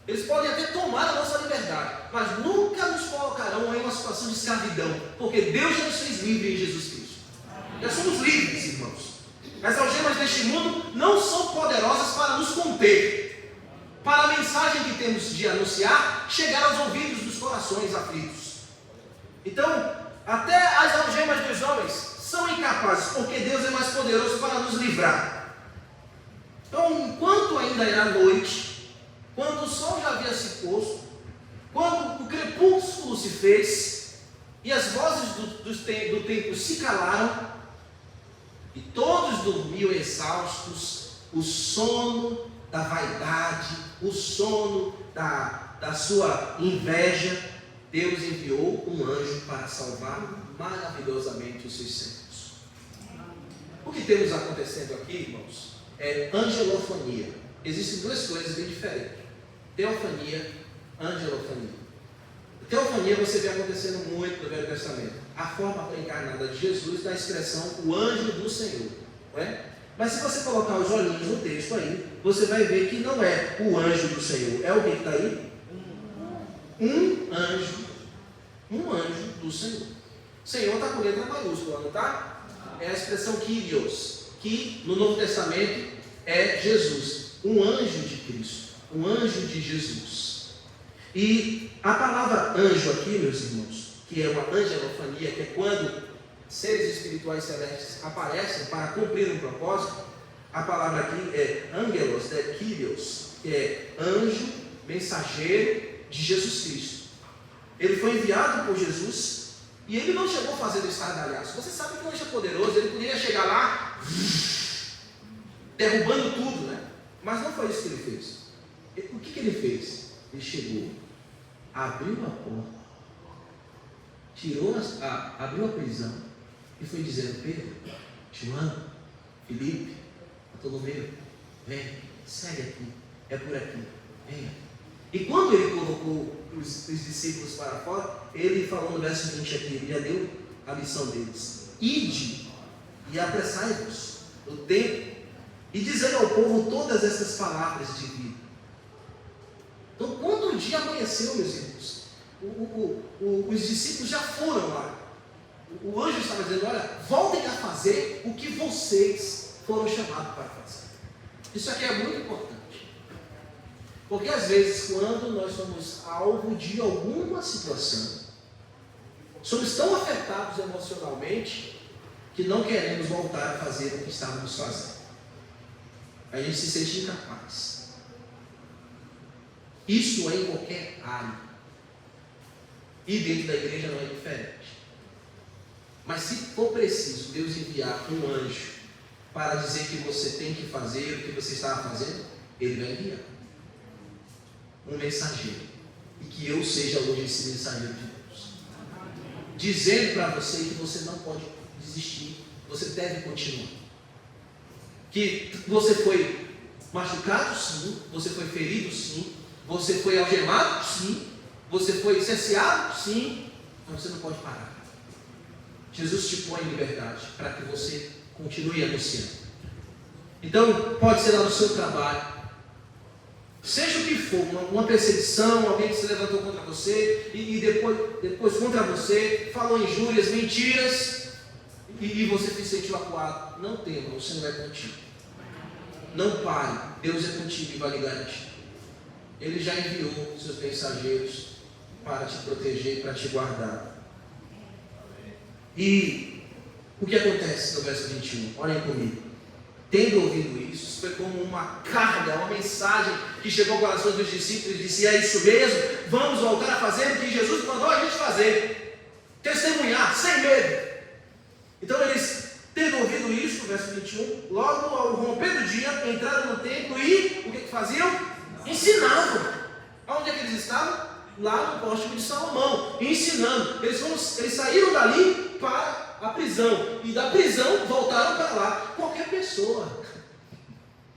Speaker 1: eles podem até tomar a nossa liberdade, mas nunca nos colocarão em uma situação de escravidão, porque Deus já nos fez livres em Jesus Cristo. Já somos livres, irmãos. As algemas deste mundo não são poderosas para nos conter, para a mensagem que temos de anunciar chegar aos ouvidos dos corações aflitos. Então, até as algemas dos homens são incapazes, porque Deus é mais poderoso para nos livrar. Então, enquanto ainda era noite, quando o sol já havia se posto, quando o crepúsculo se fez, e as vozes do templo se calaram, e todos dormiam exaustos, o sono da vaidade, o sono da sua inveja, Deus enviou um anjo para salvar maravilhosamente os seus servos. O que temos acontecendo aqui, irmãos, é angelofania. Existem duas coisas bem diferentes: teofania, angelofania. Teofania você vê acontecendo muito no Velho Testamento. A forma pré-encarnada de Jesus da expressão o anjo do Senhor, não é? Mas se você colocar os olhinhos no texto aí, você vai ver que não é o anjo do Senhor. É o que está aí? Um anjo do Senhor. Senhor está com letra maiúscula, não está? É a expressão Kyrios, que no Novo Testamento é Jesus, um anjo de Cristo, um anjo de Jesus. E a palavra anjo aqui, meus irmãos, que é uma angelofania, que é quando seres espirituais celestes aparecem para cumprir um propósito, a palavra aqui é angelos, Kyrios, que é anjo, mensageiro de Jesus Cristo. Ele foi enviado por Jesus e ele não chegou fazendo estardalhaço. Você sabe que o anjo é poderoso, ele poderia chegar lá derrubando tudo, né? Mas não foi isso que ele fez. O que ele fez? Ele chegou, abriu a porta abriu a prisão e foi dizendo: Pedro, João, Filipe, Bartolomeu, vem, segue aqui, é por aqui, venha. E quando ele colocou os discípulos para fora, ele falou no verso 20 aqui, ele já deu a missão deles: ide e apressai-vos o tempo, e dizei ao povo todas essas palavras de vida. Então, quando o dia amanheceu, meus irmãos, os discípulos já foram lá. O anjo estava dizendo: olha, voltem a fazer o que vocês foram chamados para fazer. Isso aqui é muito importante. Porque às vezes, quando nós somos alvo de alguma situação, somos tão afetados emocionalmente que não queremos voltar a fazer o que estávamos fazendo. A gente se sente incapaz. Isso é em qualquer área. E dentro da igreja não é diferente. Mas se for preciso Deus enviar um anjo para dizer que você tem que fazer o que você estava fazendo, Ele vai enviar um mensageiro. E que eu seja hoje esse mensageiro de Deus, dizendo para você que você não pode desistir, você deve continuar. Que você foi machucado, sim. Você foi ferido, sim. Você foi algemado, sim. Você foi cerceado, sim. Mas você não pode parar. Jesus te põe em liberdade para que você continue anunciando. Então, pode ser lá no seu trabalho, seja o que for, uma perseguição, alguém que se levantou contra você e depois contra você, falou injúrias, mentiras, e você se sentiu acuado. Não tema, o Senhor é contigo. Não pare, Deus é contigo e vai lhe garantir. Ele já enviou seus mensageiros para te proteger e para te guardar. E o que acontece no verso 21? Olhem comigo. Tendo ouvido isso, foi como uma carga, uma mensagem que chegou ao coração dos discípulos e disse: é isso mesmo, vamos voltar a fazer o que Jesus mandou a gente fazer, testemunhar, sem medo. Então eles, tendo ouvido isso, verso 21, logo ao romper do dia, entraram no templo e, o que faziam? Ensinavam. Onde é que eles estavam? Lá no pórtico de Salomão, ensinando. Eles saíram dali para a prisão, e da prisão voltaram para lá. Qualquer pessoa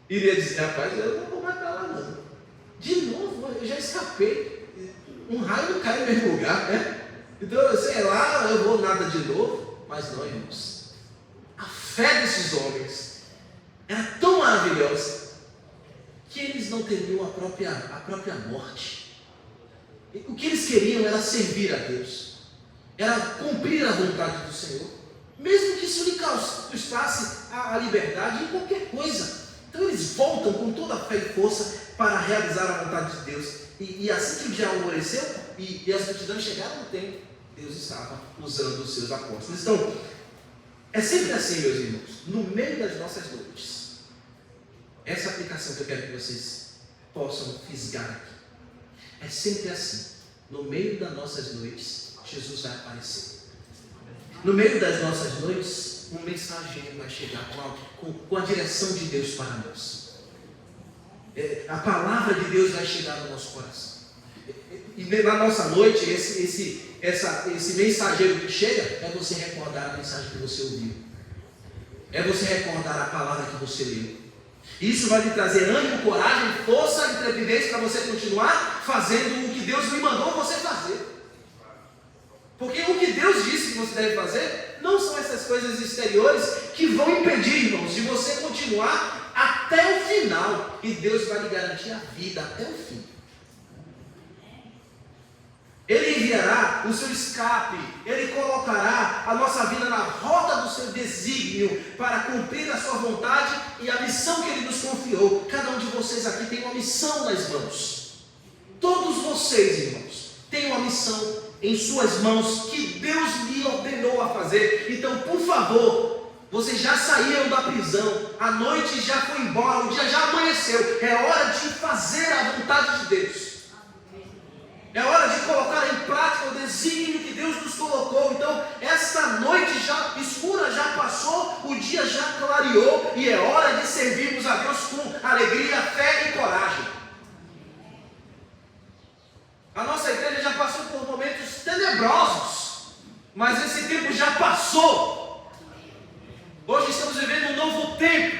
Speaker 1: iria dizer: rapaz, eu não vou mais para lá não. De novo, eu já escapei. Um raio não cai no mesmo lugar, né? Então, sei lá, eu vou nada de novo. Mas não, irmãos. A fé desses homens era tão maravilhosa que eles não temiam a própria morte. O que eles queriam era servir a Deus, era cumprir a vontade do Senhor, mesmo que isso lhe custasse a liberdade em qualquer coisa. Então eles voltam com toda a fé e força para realizar a vontade de Deus. E assim que o dia amoreceu e as multidões chegaram no templo, Deus estava usando os seus apóstolos. Então, é sempre assim, meus irmãos, no meio das nossas noites. Essa aplicação que eu quero que vocês possam fisgar aqui. É sempre assim. No meio das nossas noites, Jesus vai aparecer. No meio das nossas noites, um mensageiro vai chegar com a direção de Deus para nós. A palavra de Deus vai chegar no nosso coração. E na nossa noite, esse mensageiro que chega é você recordar a mensagem que você ouviu. É você recordar a palavra que você leu. Isso vai lhe trazer ânimo, coragem, força, intrepidez para você continuar fazendo o que Deus lhe mandou você fazer. Porque o que Deus disse que você deve fazer não são essas coisas exteriores que vão impedir, irmãos, de você continuar até o final. E Deus vai lhe garantir a vida até o fim. Ele enviará o seu escape, Ele colocará a nossa vida na rota do seu desígnio para cumprir a sua vontade e a missão que Ele nos confiou. Cada um de vocês aqui tem uma missão nas mãos. Todos vocês, irmãos, têm uma missão em suas mãos que Deus lhe ordenou a fazer. Então, por favor, vocês já saíram da prisão, a noite já foi embora, o dia já amanheceu. É hora de fazer a vontade de Deus. É hora de colocar em prática o desígnio que Deus nos colocou. Então, esta noite já escura já passou, o dia já clareou e é hora de servirmos a Deus com alegria, fé e coragem. A nossa igreja já passou por momentos tenebrosos, Mas esse tempo já passou. Hoje estamos vivendo um novo tempo.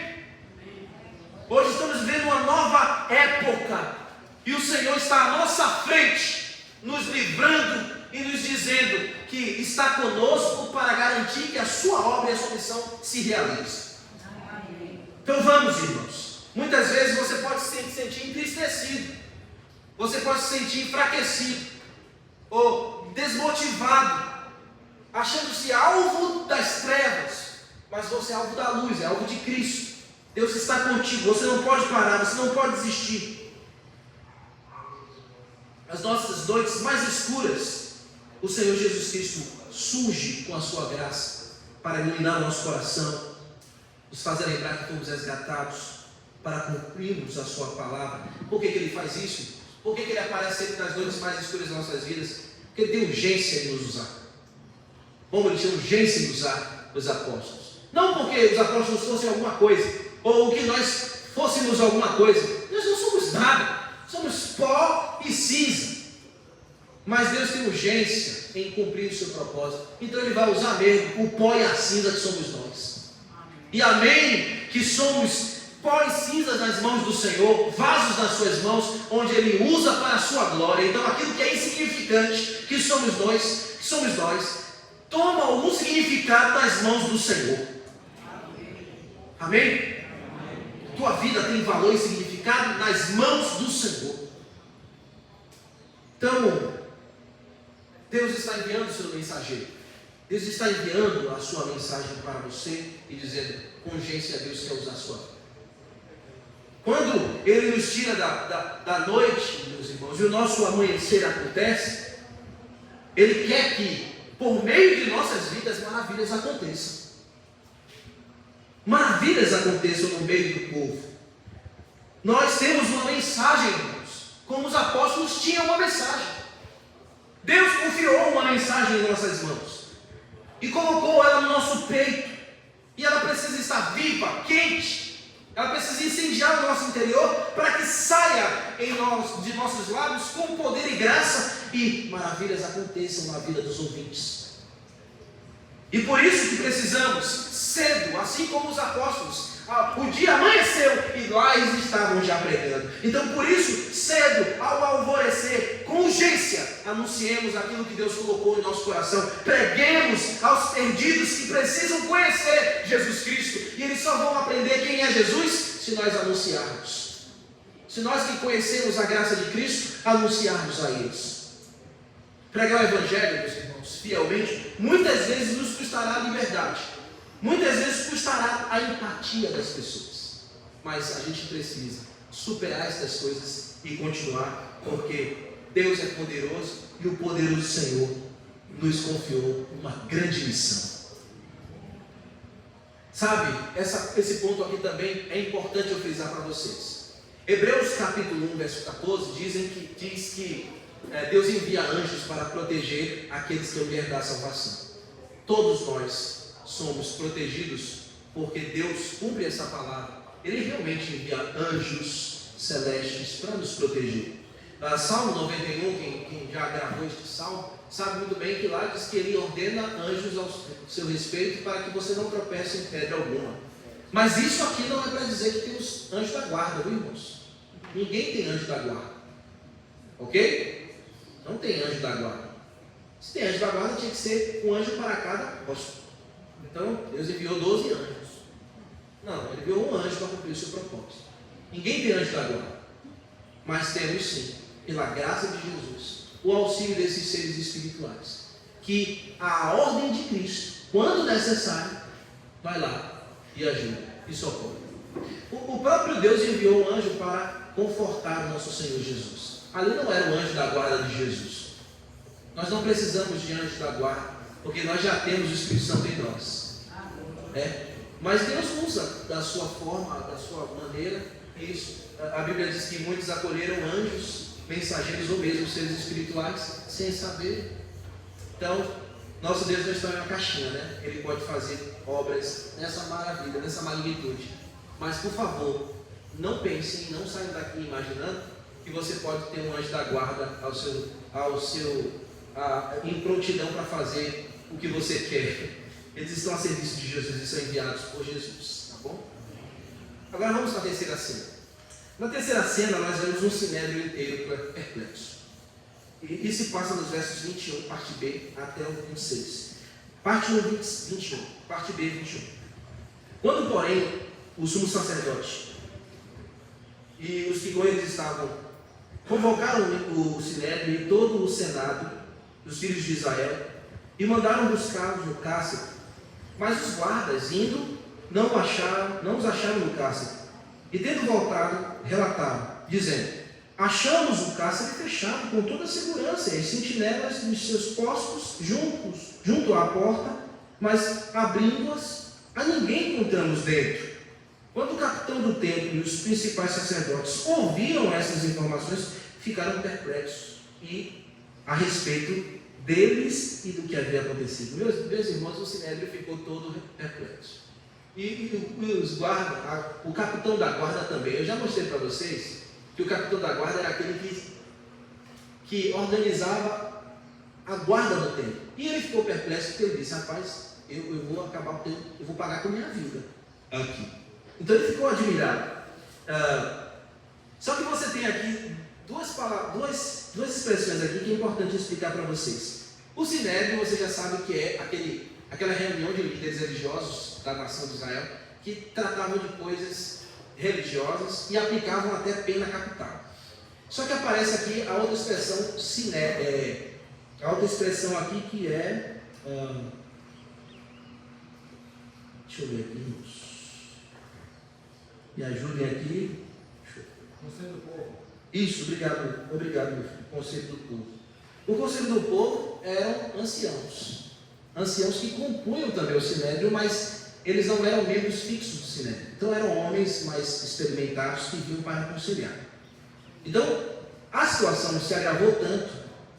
Speaker 1: Hoje estamos vivendo uma nova época. E o Senhor está à nossa frente, nos livrando e nos dizendo que está conosco para garantir que a sua obra e a sua missão se realizem. Então vamos, irmãos. Muitas vezes você pode se sentir entristecido, você pode se sentir enfraquecido ou desmotivado, achando-se alvo das trevas, mas você é alvo da luz, é alvo de Cristo. Deus está contigo, você não pode parar, você não pode desistir. As nossas noites mais escuras, o Senhor Jesus Cristo surge com a sua graça para iluminar o nosso coração, nos fazer lembrar que fomos resgatados para cumprirmos a sua palavra. Por que Ele faz isso? Por que Ele aparece sempre nas noites mais escuras das nossas vidas? Porque Ele tem urgência em nos usar. Como Ele tinha urgência em usar os apóstolos. Não porque os apóstolos fossem alguma coisa, ou que nós fôssemos alguma coisa. Nós não somos nada. Somos pó e cinza. Mas Deus tem urgência em cumprir o seu propósito. Então Ele vai usar mesmo o pó e a cinza que somos nós. E amém, que somos pó e cinza nas mãos do Senhor, vasos nas suas mãos, onde Ele usa para a sua glória. Então aquilo que é insignificante, que somos nós, toma algum significado nas mãos do Senhor. Amém? Tua vida tem valor e significado nas mãos do Senhor. Então, Deus está enviando o seu mensageiro. Deus está enviando a sua mensagem para você e dizendo, com urgência Deus quer usar a sua vida. Quando Ele nos tira da noite, meus irmãos, e o nosso amanhecer acontece, Ele quer que, por meio de nossas vidas, maravilhas aconteçam. Maravilhas aconteçam no meio do povo. Nós temos uma mensagem, irmãos, como os apóstolos tinham uma mensagem. Deus confiou uma mensagem em nossas mãos e colocou ela no nosso peito, e ela precisa estar viva, quente, ela precisa incendiar o nosso interior para que saia de nossos lábios com poder e graça e maravilhas aconteçam na vida dos ouvintes. E por isso que precisamos cedo, assim como os apóstolos, o dia amanheceu e lá eles estavam já pregando. Então por isso, cedo, ao alvorecer, com urgência, anunciemos aquilo que Deus colocou em nosso coração. Preguemos aos perdidos que precisam conhecer Jesus Cristo. E eles só vão aprender quem é Jesus se nós anunciarmos. Se nós que conhecemos a graça de Cristo, anunciarmos a eles. Pregar o Evangelho, meus irmãos, fielmente, muitas vezes nos custará a liberdade. Muitas vezes custará a empatia das pessoas. Mas a gente precisa superar estas coisas e continuar, porque Deus é poderoso e o poderoso Senhor nos confiou uma grande missão. Sabe, esse ponto aqui também é importante eu frisar para vocês. Hebreus capítulo 1, verso 14 diz que Deus envia anjos para proteger aqueles que vão herdar a salvação. Todos nós somos protegidos porque Deus cumpre essa palavra. Ele realmente envia anjos celestes para nos proteger. Salmo 91, quem já gravou este salmo, sabe muito bem que lá diz que Ele ordena anjos ao seu respeito para que você não tropece em pedra alguma. Mas isso aqui não é para dizer que temos anjos da guarda, viu, irmãos? Ninguém tem anjo da guarda. Ok? Não tem anjo da guarda. Se tem anjo da guarda, tinha que ser um anjo para cada posto. Então, Deus enviou 12 anjos. Não, Ele enviou um anjo para cumprir o seu propósito. Ninguém tem anjo da guarda. Mas temos sim, pela graça de Jesus, o auxílio desses seres espirituais. Que a ordem de Cristo, quando necessário, vai lá e ajuda e socorre. O próprio Deus enviou um anjo para confortar o nosso Senhor Jesus. Ali não era o anjo da guarda de Jesus. Nós não precisamos de anjo da guarda, porque nós já temos o Espírito Santo em nós. Mas Deus usa da sua forma, da sua maneira, isso. A Bíblia diz que muitos acolheram anjos, mensageiros ou mesmo seres espirituais, sem saber. Então, nosso Deus não está em uma caixinha, né? Ele pode fazer obras nessa maravilha, nessa magnitude. Mas, por favor, não pensem, não saiam daqui imaginando que você pode ter um anjo da guarda em prontidão para fazer o que você quer. Eles estão a serviço de Jesus e são enviados por Jesus, tá bom? Agora vamos para a terceira cena. Na terceira cena nós vemos um sinédrio inteiro perplexo. E se passa nos versos 21, parte B, até o 26. Parte 1, 21. Parte B, 21. Quando, porém, o sumo sacerdote e os que com eles estavam convocaram o sinédrio e todo o senado dos filhos de Israel e mandaram buscá-los no cárcere, mas os guardas, indo, não os acharam no cárcere, e tendo voltado, relataram, dizendo: achamos o cárcere fechado com toda a segurança e as sentinelas dos seus postos junto à porta, mas abrindo-as, a ninguém encontramos dentro. Quando o capitão do templo e os principais sacerdotes ouviram essas informações, ficaram perplexos e a respeito deles e do que havia acontecido. Meus irmãos, o sinédrio ficou todo perplexo. E os guardas, o capitão da guarda também. Eu já mostrei para vocês que o capitão da guarda era aquele que organizava a guarda do templo. E ele ficou perplexo porque ele disse: rapaz, eu vou acabar, eu vou pagar com a minha vida aqui. Então ele ficou admirado. Só que você tem aqui duas expressões aqui que é importante explicar para vocês. O sinédrio, você já sabe que é aquela reunião de líderes religiosos da nação de Israel que tratavam de coisas religiosas e aplicavam até pena capital. Só que aparece aqui a outra expressão, a outra expressão aqui que é, deixa eu ver aqui, irmãos. Me ajudem aqui.
Speaker 3: Conselho do povo.
Speaker 1: Isso, obrigado, meu filho. Conselho do povo. O conselho do povo eram anciãos que compunham também o sinédrio, mas eles não eram membros fixos do sinédrio. Então eram homens mais experimentados que vinham para conciliar. Então a situação se agravou tanto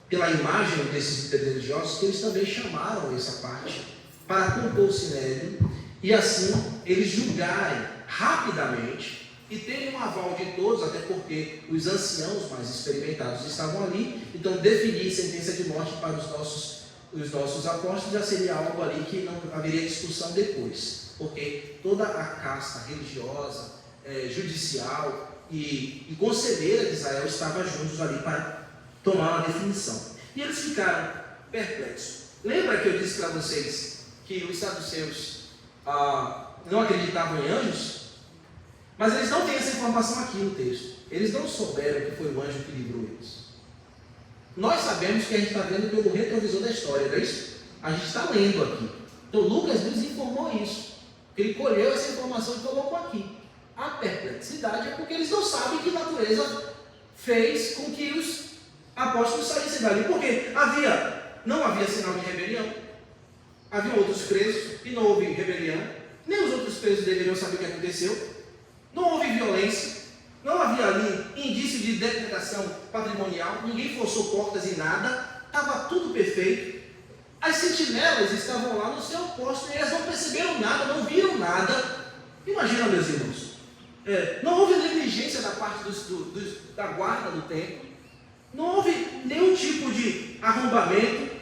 Speaker 1: pela imagem desses líderes religiosos que eles também chamaram essa parte para compor o sinédrio e assim eles julgarem rapidamente e terem um aval de todos, até porque os anciãos mais experimentados estavam ali. Então definir sentença de morte para os nossos apóstolos já seria algo ali que não haveria discussão depois, porque toda a casta religiosa, judicial e conselheira de Israel estava juntos ali para tomar uma definição. E eles ficaram perplexos. Lembra que eu disse para vocês que os saduceus não acreditavam em anjos? Mas eles não têm essa informação aqui no texto. Eles não souberam que foi o anjo que livrou eles. Nós sabemos que a gente está vendo pelo retrovisor da história, não é isso? A gente está lendo aqui. Então Lucas nos informou isso. Ele colheu essa informação e colocou aqui. A perplexidade é porque eles não sabem que natureza fez com que os apóstolos saíssem dali. Porque não havia sinal de rebelião. Havia outros presos e não houve rebelião. Nem os outros presos deveriam saber o que aconteceu. Não houve violência. Não havia ali indício de depredação patrimonial. Ninguém forçou portas e nada. Estava tudo perfeito. As sentinelas estavam lá no seu posto e elas não perceberam nada, não viram nada. Imagina, meus irmãos. Não houve negligência da parte da guarda do templo. Não houve nenhum tipo de arrombamento.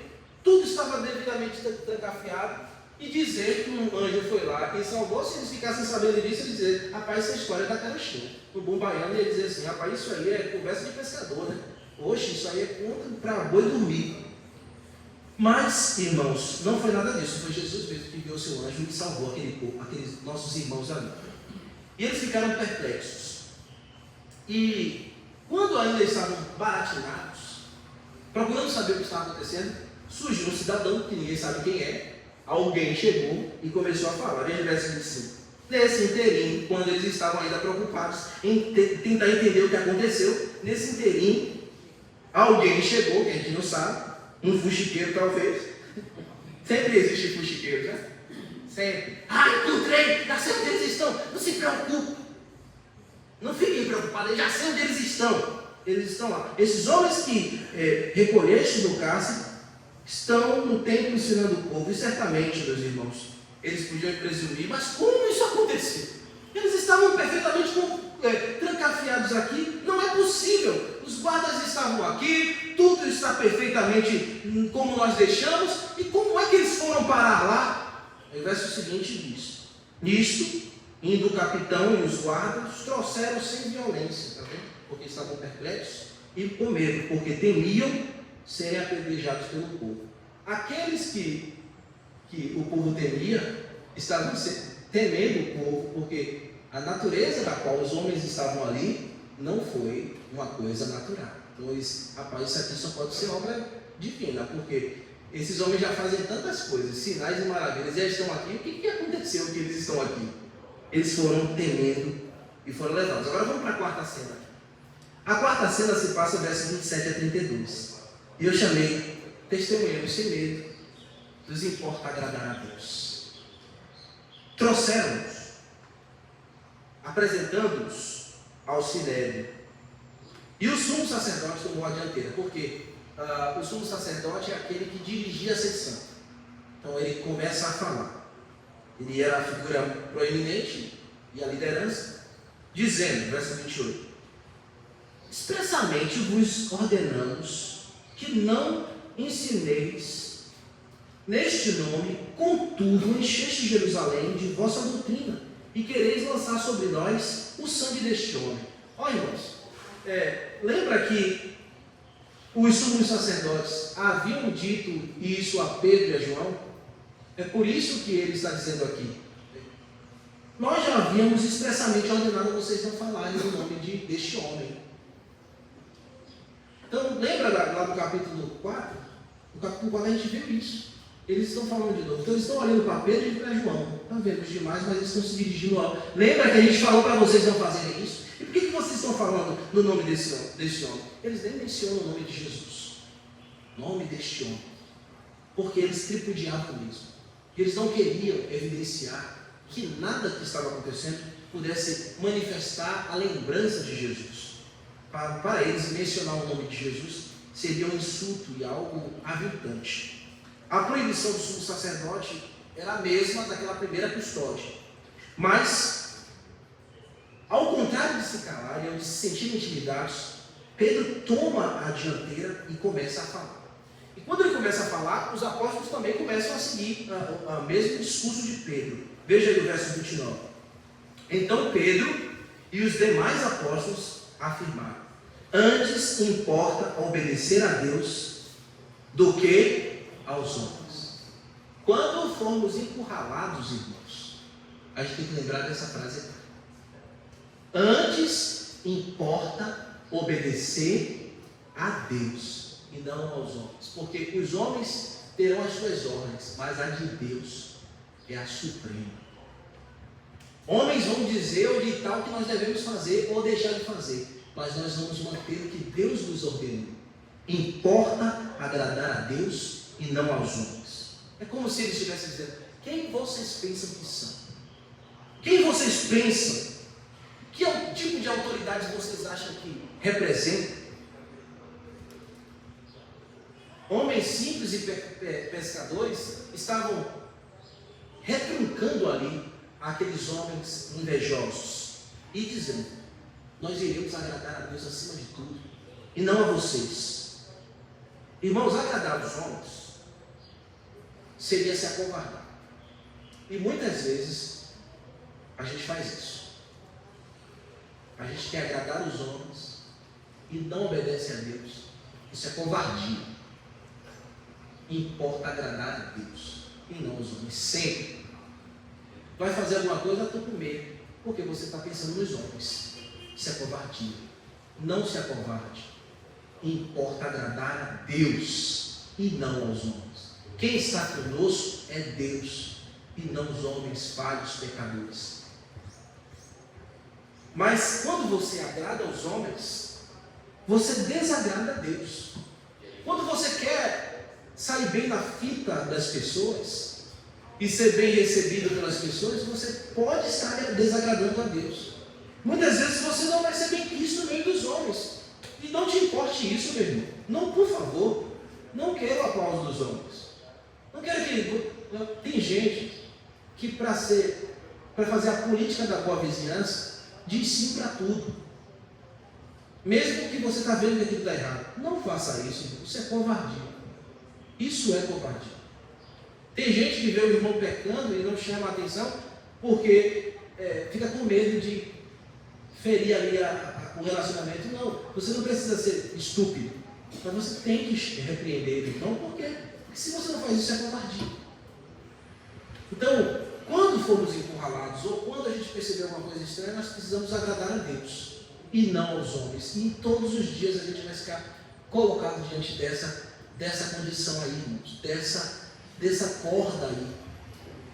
Speaker 1: Tudo estava devidamente trancafiado. E dizer que um anjo foi lá e salvou, se eles ficassem sabendo disso, eles dizer: rapaz, essa história está cara cheia. O bom baiano ia dizer assim: rapaz, isso aí é conversa de pescador, né? Oxe, isso aí é conta para boi dormir. Mas, irmãos, não foi nada disso. Foi Jesus mesmo que enviou seu anjo e salvou aqueles nossos irmãos ali. E eles ficaram perplexos. E quando ainda estavam baratinados, procurando saber o que estava acontecendo, surgiu um cidadão que ninguém sabe quem é. Alguém chegou e começou a falar. Veja o verso 25. Nesse inteirinho, quando eles estavam ainda preocupados em tentar entender o que aconteceu, nesse inteirinho, alguém chegou, que a gente não sabe, um fuxiqueiro talvez. Sempre existe fuxiqueiro, né? Sempre. Encontrei, já sei onde eles estão. Não se preocupe. Não fiquem preocupados, já sei onde eles estão. Eles estão lá. Esses homens que recolheste do cárcere estão no templo ensinando o povo. E certamente, meus irmãos, eles podiam presumir, mas como isso aconteceu? Eles estavam perfeitamente trancafiados aqui. Não é possível. Os guardas estavam aqui, tudo está perfeitamente como nós deixamos. E como é que eles foram vamos parar lá. O verso seguinte diz: nisto, indo o capitão e os guardas, trouxeram sem violência, tá vendo? Porque estavam perplexos e com medo, porque temiam serem apedrejados pelo povo. Aqueles que o povo temia, estavam temendo o povo, porque a natureza da qual os homens estavam ali não foi uma coisa natural. Então eles, rapaz, isso aqui só pode ser obra divina, porque esses homens já fazem tantas coisas, sinais e maravilhas, e eles estão aqui. O que aconteceu que eles estão aqui? Eles foram temendo e foram levados. Agora vamos para a quarta cena. A quarta cena se passa no verso 27 a 32. E eu chamei testemunhando sem medo, nos importa agradar a Deus. Trouxeram-nos, apresentando-nos ao Sinédrio. E o sumo sacerdote tomou a dianteira, porque o sumo sacerdote é aquele que dirigia a sessão. Então ele começa a falar. Ele era a figura proeminente e a liderança, dizendo, verso 28, expressamente vos ordenamos que não ensineis neste nome, contudo encheste Jerusalém de vossa doutrina e quereis lançar sobre nós o sangue deste homem. Olha, irmãos, lembra que os sumos sacerdotes haviam dito isso a Pedro e a João? É por isso que ele está dizendo aqui: nós já havíamos expressamente ordenado a vocês não falarem no nome deste homem. Então, lembra lá do capítulo 4? No capítulo 4 a gente viu isso. Eles estão falando de novo. Então, eles estão olhando para Pedro e para João. Estão vendo os demais, mas eles estão se dirigindo ao. Lembra que a gente falou para vocês não fazerem isso? E por que vocês estão falando no nome desse homem? Eles nem mencionam o nome de Jesus. Nome deste homem. Porque eles tripudiavam mesmo. Eles não queriam evidenciar que nada que estava acontecendo pudesse manifestar a lembrança de Jesus. Para eles, mencionar o nome de Jesus seria um insulto e algo aviltante. A proibição do sumo sacerdote era a mesma daquela primeira custódia. Mas, ao contrário de se calarem ou de se sentirem intimidados, Pedro toma a dianteira e começa a falar. E quando ele começa a falar, os apóstolos também começam a seguir o mesmo discurso de Pedro. Veja aí o verso 29. Então Pedro e os demais apóstolos afirmaram: antes importa obedecer a Deus do que aos homens. Quando formos encurralados, irmãos, a gente tem que lembrar dessa frase aqui. Antes importa obedecer a Deus e não aos homens, porque os homens terão as suas ordens, mas a de Deus é a suprema. Homens vão dizer ou ditar o que nós devemos fazer ou deixar de fazer, mas nós vamos manter o que Deus nos ordenou. Importa agradar a Deus e não aos homens. É como se eles estivessem dizendo: quem vocês pensam que são? Quem vocês pensam? Que tipo de autoridade vocês acham que representam? Homens simples e pescadores estavam retruncando ali aqueles homens invejosos e dizendo: nós iremos agradar a Deus acima de tudo e não a vocês. Irmãos, agradar os homens seria se acovardar, e muitas vezes a gente faz isso. A gente quer agradar os homens e não obedece a Deus. Isso é covardia. Importa agradar a Deus e não os homens, sempre. Vai fazer alguma coisa, estou com medo, porque você está pensando nos homens. Isso é covardia. Não se acovarde. Importa agradar a Deus e não aos homens. Quem está conosco é Deus e não os homens falhos, pecadores. Mas quando você agrada aos homens, você desagrada a Deus. Quando você quer sair bem na fita das pessoas e ser bem recebido pelas pessoas, você pode estar desagradando a Deus. Muitas vezes você não vai ser bem quisto no meio dos homens. E não te importe isso, meu irmão. Não, por favor. Não quero o aplauso dos homens. Não quero que... Tem gente que para fazer a política da boa vizinhança, diz sim para tudo. Mesmo que você está vendo que aquilo está errado. Não faça isso, irmão. Isso é covardia. Isso é covardia. Tem gente que vê o irmão pecando e não chama a atenção porque fica com medo de ferir ali o relacionamento. Não, você não precisa ser estúpido, mas você tem que repreender ele. Não, por quê? Porque se você não faz isso, é covardia. Então, quando formos encurralados ou quando a gente perceber alguma coisa estranha, nós precisamos agradar a Deus e não aos homens. E todos os dias a gente vai ficar colocado diante dessa condição aí, irmãos, dessa corda aí.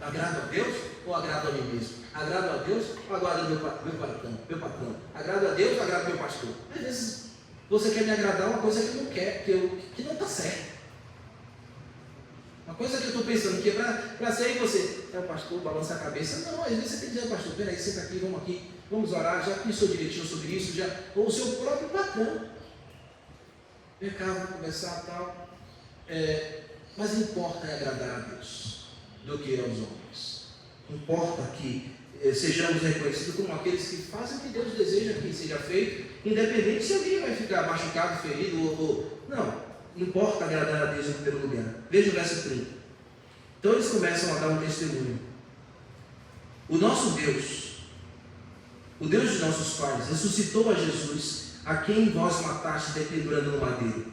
Speaker 1: Agrado a Deus ou agrado a mim mesmo? Agrado a Deus ou agrado ao meu patrão? Agrado a Deus ou agrado ao meu pastor? Às vezes você quer me agradar uma coisa que eu não quero, que não está certo. Uma coisa que eu estou pensando que é para ser aí você, o pastor, balança a cabeça. Não, às vezes você tem que dizer, pastor, peraí, senta aqui, vamos orar, já pensou direitinho sobre isso, ou o seu próprio patrão. Vem cá, vamos conversar e tal. Mas importa agradar a Deus do que aos homens. Importa que sejamos reconhecidos como aqueles que fazem o que Deus deseja que seja feito, independente se alguém vai ficar machucado, ferido ou não. Importa agradar a Deus em primeiro lugar. Veja o verso 30. Então eles começam a dar um testemunho. O nosso Deus, o Deus de nossos pais, ressuscitou a Jesus, a quem vós mataste dependurando no madeiro.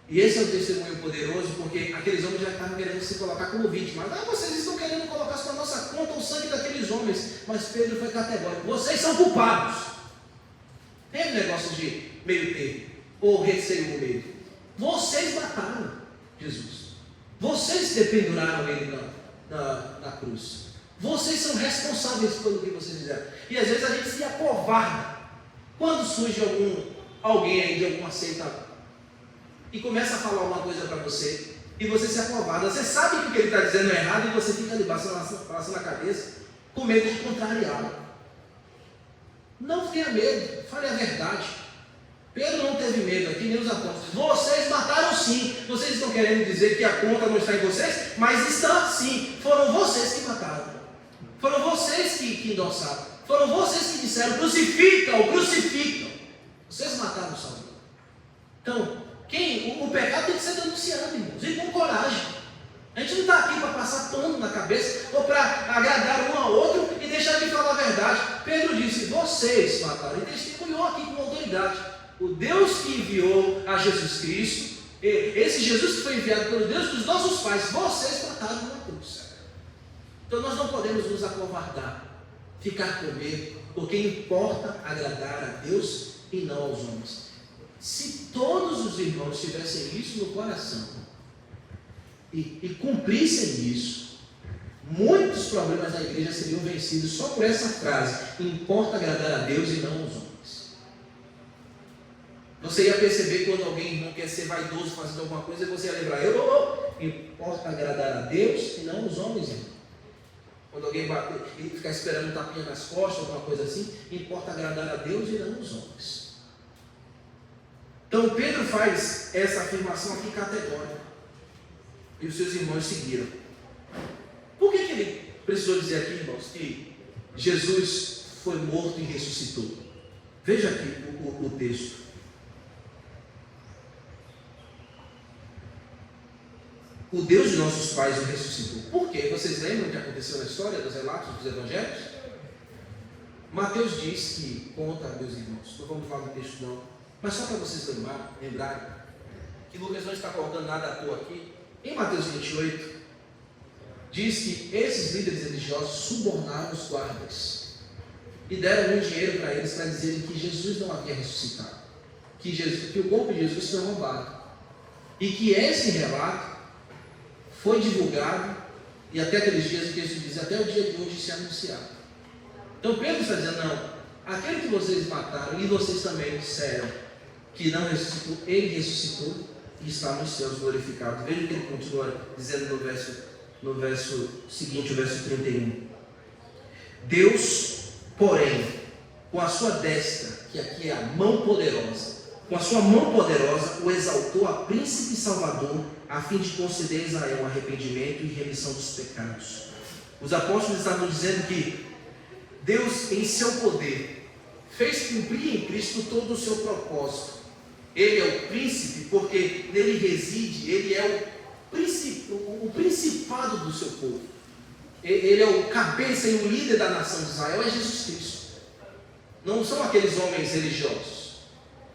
Speaker 1: E esse é um testemunho poderoso, porque aqueles homens já estavam querendo se colocar como vítimas. Vocês estão querendo colocar para nossa conta o sangue daqueles homens. Mas Pedro foi categórico. Vocês são culpados. Teve negócio de meio termo, ou receio no meio. Vocês mataram Jesus. Vocês dependuraram ele na cruz. Vocês são responsáveis pelo que vocês fizeram. E às vezes a gente se acovarda quando surge alguém aí de alguma seita e começa a falar uma coisa para você e você se acovarda. Você sabe que o que ele está dizendo é errado e você fica ali passando a cabeça com medo de contrariá-lo. Não tenha medo, fale a verdade. Pedro não teve medo aqui, nem os apóstolos. Vocês mataram sim. Vocês estão querendo dizer que a conta não está em vocês? Mas está sim. Foram vocês que mataram. Foram vocês que endossaram. Foram vocês que disseram, crucificam. Vocês mataram o Salvador. Então, o pecado tem que ser denunciado, irmãos. E com coragem. A gente não está aqui para passar pano na cabeça ou para agradar um ao outro e deixar de falar a verdade. Pedro disse, vocês mataram. E testemunhou aqui com autoridade. O Deus que enviou a Jesus Cristo, esse Jesus que foi enviado pelo Deus dos nossos pais, vocês mataram na cruz. Então nós não podemos nos acovardar, ficar com medo, porque importa agradar a Deus e não aos homens. Se todos os irmãos tivessem isso no coração e cumprissem isso, muitos problemas da igreja seriam vencidos só por essa frase: importa agradar a Deus e não aos homens. Você ia perceber quando alguém não quer ser vaidoso fazendo alguma coisa, você ia lembrar, importa agradar a Deus e não aos homens, irmão. Quando alguém bater e ficar esperando um tapinha nas costas, alguma coisa assim, importa agradar a Deus e não aos homens. Então Pedro faz essa afirmação aqui categórica. E os seus irmãos seguiram. Por que ele precisou dizer aqui, irmãos, que Jesus foi morto e ressuscitou? Veja aqui o texto. O Deus de nossos pais o ressuscitou. Por quê? Vocês lembram o que aconteceu na história dos relatos dos evangelhos? Mateus diz que, conta, meus irmãos, não vamos falar do texto não, mas só para vocês lembrarem, que Lucas não está colocando nada à toa aqui. Em Mateus 28, diz que esses líderes religiosos subornaram os guardas e deram muito dinheiro para eles para dizerem que Jesus não havia ressuscitado, que o corpo de Jesus foi roubado, e que esse relato foi divulgado, e até aqueles dias, o texto diz, até o dia de hoje se anunciaram. Então Pedro está dizendo, não, aquele que vocês mataram, e vocês também disseram que não ressuscitou, ele ressuscitou e está nos céus glorificado. Veja o que ele continua dizendo no verso seguinte, o verso 31. Deus, porém, com a sua destra, que aqui é a mão poderosa, com a sua mão poderosa o exaltou a príncipe e salvador, a fim de conceder a Israel arrependimento e remissão dos pecados. Os apóstolos estavam dizendo que Deus, em seu poder, fez cumprir em Cristo todo o seu propósito. Ele é o príncipe porque nele reside, ele é o principado do seu povo. Ele é o cabeça e o líder da nação de Israel, é Jesus Cristo. Não são aqueles homens religiosos.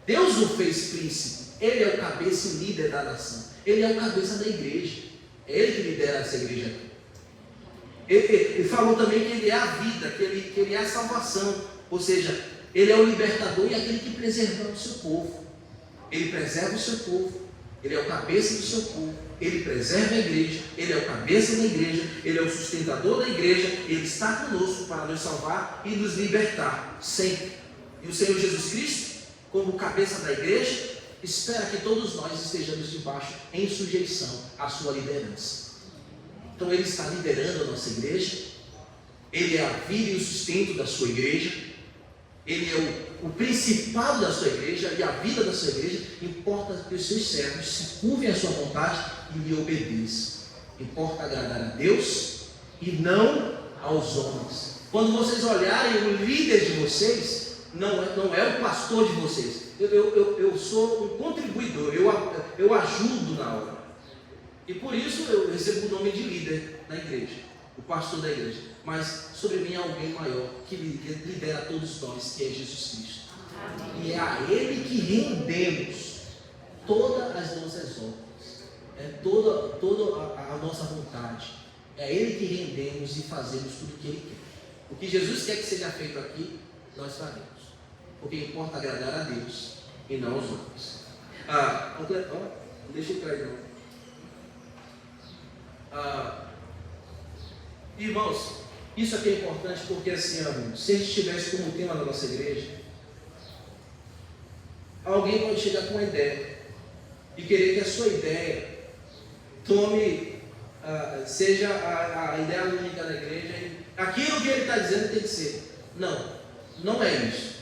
Speaker 1: Deus o fez príncipe. Ele é o cabeça e líder da nação. Ele é o cabeça da igreja. É ele que lidera essa igreja aqui. Ele falou também que ele é a vida, que ele é a salvação. Ou seja, ele é o libertador e aquele que preserva o seu povo. Ele preserva o seu povo. Ele é o cabeça do seu povo. Ele preserva a igreja. Ele é o cabeça da igreja. Ele é o sustentador da igreja. Ele está conosco para nos salvar e nos libertar sempre. E o Senhor Jesus Cristo, como cabeça da igreja, espera que todos nós estejamos debaixo, em sujeição à sua liderança. Então ele está liderando a nossa igreja. Ele é a vida e o sustento da sua igreja. Ele é o principado da sua igreja e a vida da sua igreja. Importa que os seus servos se curvem à sua vontade e lhe obedeçam. Importa agradar a Deus e não aos homens. Quando vocês olharem o líder de vocês, não é o pastor de vocês. Eu sou um contribuidor, eu ajudo na obra. E por isso eu recebo o nome de líder da igreja, o pastor da igreja. Mas sobre mim há alguém maior que lidera todos nós, que é Jesus Cristo. Amém. E é a Ele que rendemos todas as nossas obras, toda a nossa vontade. É a Ele que rendemos e fazemos tudo o que Ele quer. O que Jesus quer que seja feito aqui, nós faremos. Porque importa agradar a Deus e não aos homens. Não deixa eu trair não. Irmãos, isso aqui é importante porque assim, se a gente tivesse como tema da nossa igreja, alguém pode chegar com uma ideia e querer que a sua ideia seja a ideia única da igreja e aquilo que ele está dizendo tem que ser. Não é isso.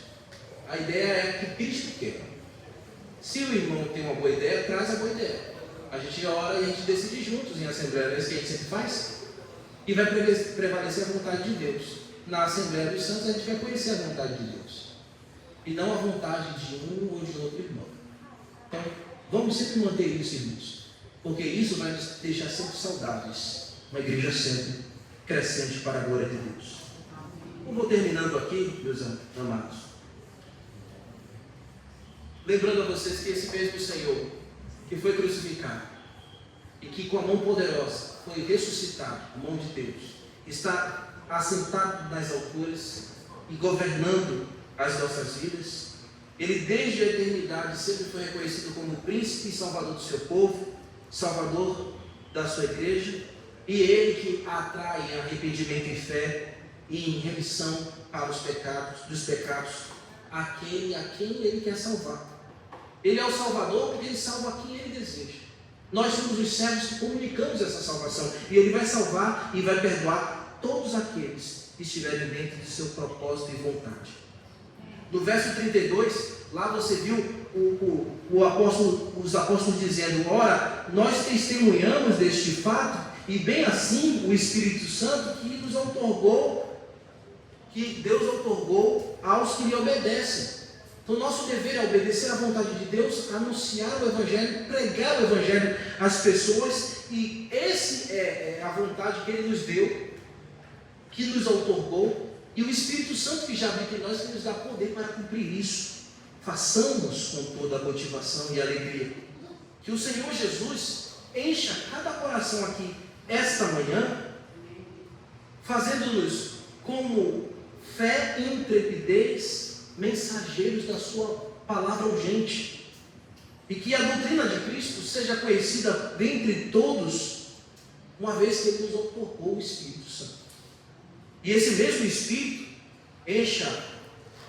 Speaker 1: A ideia é que Cristo quer. Se o irmão tem uma boa ideia, traz a boa ideia. A gente ora e a gente decide juntos em assembleia, é isso que a gente sempre faz. E vai prevalecer a vontade de Deus. Na Assembleia dos Santos a gente vai conhecer a vontade de Deus. E não a vontade de um ou de outro irmão. Então, vamos sempre manter isso, irmãos. Porque isso vai nos deixar sempre saudáveis. Uma igreja sempre crescente para a glória de Deus. Eu vou terminando aqui, meus amados. Lembrando a vocês que esse mesmo Senhor, que foi crucificado, e que com a mão poderosa foi ressuscitado, a mão de Deus, está assentado nas alturas e governando as nossas vidas. Ele desde a eternidade sempre foi reconhecido como o príncipe e salvador do seu povo, salvador da sua igreja, e ele que atrai em arrependimento e fé e em remissão para os pecados, dos pecados, aquele a quem ele quer salvar. Ele é o Salvador porque ele salva quem ele deseja. Nós somos os servos que comunicamos essa salvação. E ele vai salvar e vai perdoar todos aqueles que estiverem dentro de seu propósito e vontade. No verso 32, lá você viu os apóstolos dizendo: ora, nós testemunhamos deste fato, e bem assim o Espírito Santo que nos outorgou, que Deus outorgou aos que lhe obedecem. Então, nosso dever é obedecer à vontade de Deus, anunciar o Evangelho, pregar o Evangelho às pessoas, e essa é a vontade que Ele nos deu, que nos outorgou, e o Espírito Santo que já habita em nós, que nos dá poder para cumprir isso. Façamos com toda a motivação e alegria. Que o Senhor Jesus encha cada coração aqui, esta manhã, fazendo-nos como fé e intrepidez, mensageiros da sua palavra urgente, e que a doutrina de Cristo seja conhecida dentre todos, uma vez que Ele nos outorgou o Espírito Santo. E esse mesmo Espírito encha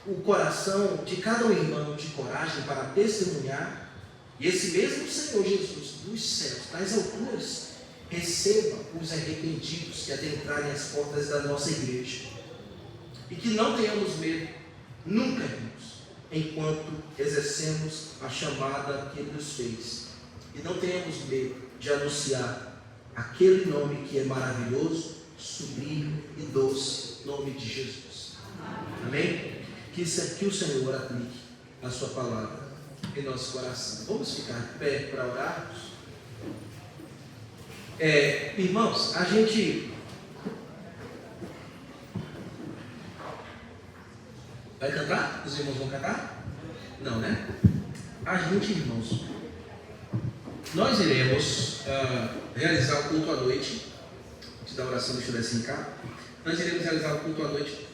Speaker 1: o coração de cada um irmão de coragem para testemunhar, e esse mesmo Senhor Jesus dos céus, das alturas, receba os arrependidos que adentrarem as portas da nossa igreja, e que não tenhamos medo nunca, irmãos, enquanto exercemos a chamada que Ele nos fez, e não tenhamos medo de anunciar aquele nome que é maravilhoso, sublime e doce, nome de Jesus. Amém? Que o Senhor aplique a sua palavra em nosso coração. Vamos ficar de pé para orarmos? Irmãos, a gente vai cantar? Os irmãos vão cantar? Não, né? A gente, irmãos, nós iremos realizar o culto à noite, antes da oração, deixa eu descer cá. Nós iremos realizar o culto à noite,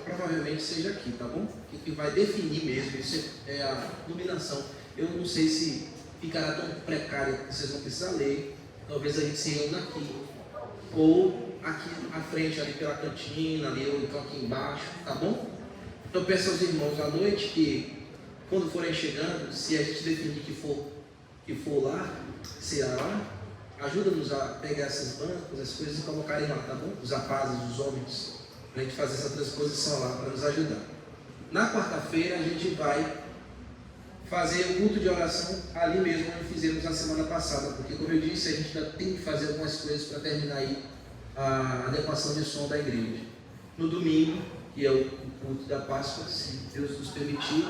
Speaker 1: provavelmente seja aqui, tá bom? O que vai definir mesmo, isso é a iluminação. Eu não sei se ficará tão precário que vocês vão precisar ler. Talvez a gente se reúna aqui, ou aqui à frente, ali pela cantina, ali, ou então aqui embaixo, tá bom? Então peço aos irmãos à noite que, quando forem chegando, se a gente definir que for lá, será lá, ajuda-nos a pegar esses bancos, as coisas e colocarem lá, tá bom? Os rapazes, os homens, para a gente fazer essa transposição lá, para nos ajudar. Na quarta-feira a gente vai fazer o culto de oração ali mesmo, onde fizemos na semana passada, porque, como eu disse, a gente ainda tem que fazer algumas coisas para terminar aí a adequação de som da igreja. No domingo, que é o culto da Páscoa, se Deus nos permitir.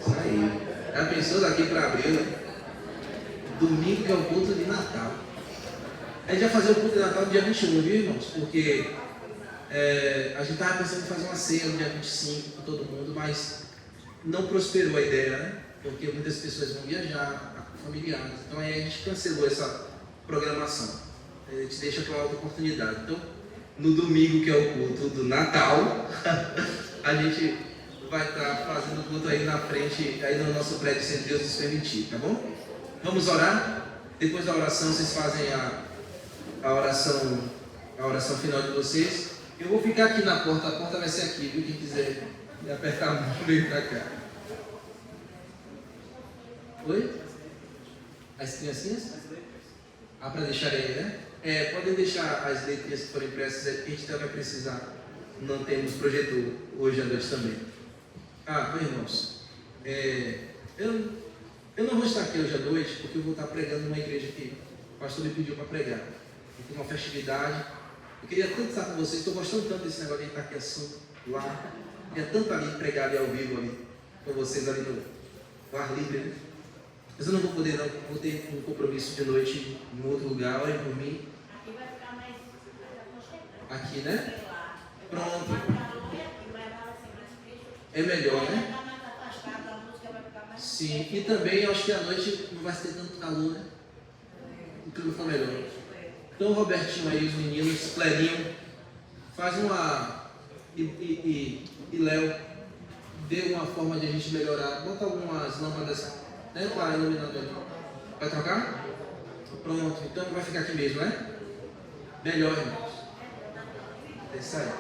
Speaker 1: Isso aí. Já pensou daqui para abril, né? Domingo que é o culto de Natal. A gente vai fazer o culto de Natal no dia 21, viu, irmãos? Porque a gente estava pensando em fazer uma ceia no dia 25 com todo mundo, mas não prosperou a ideia, né? Porque muitas pessoas vão viajar, familiares. Então aí a gente cancelou essa programação. A gente deixa para outra oportunidade. Então, no domingo, que é o culto do Natal, a gente vai estar fazendo o culto aí na frente, aí no nosso prédio, se Deus nos permitir, tá bom? Vamos orar? Depois da oração, vocês fazem a oração final de vocês. Eu vou ficar aqui na porta, a porta vai ser aqui, viu? Quem quiser me apertar a mão, vem pra cá. Oi? As criancinhas? Para deixar aí, né? Podem deixar as letrinhas que forem impressas, a gente também vai precisar. Não temos projetor hoje à noite também. Irmãos, eu não vou estar aqui hoje à noite, porque eu vou estar pregando numa igreja que o pastor me pediu para pregar. Tem uma festividade. Eu queria tanto estar com vocês, estou gostando tanto desse negócio de estar aqui assim, lá. Queria tanto ali pregar ali ao vivo ali, com vocês ali no ar livre, né? Mas eu não vou poder não, vou ter um compromisso de noite em outro lugar, olhem por mim.
Speaker 4: Aqui vai ficar mais
Speaker 1: aqui, né? Pronto.
Speaker 4: É
Speaker 1: É melhor, né?
Speaker 4: Vai ficar mais afastado, a música vai ficar mais.
Speaker 1: Sim, e também eu acho que à noite não vai ter tanto calor, né? O clima fica melhor. Então o Robertinho aí, os meninos, Clerinho, faz uma. E Léo, dê uma forma de a gente melhorar. Bota algumas lâmpadas, né? Para iluminando ali. Vai trocar? Pronto, então vai ficar aqui mesmo, né? Melhor, irmãos. É isso aí.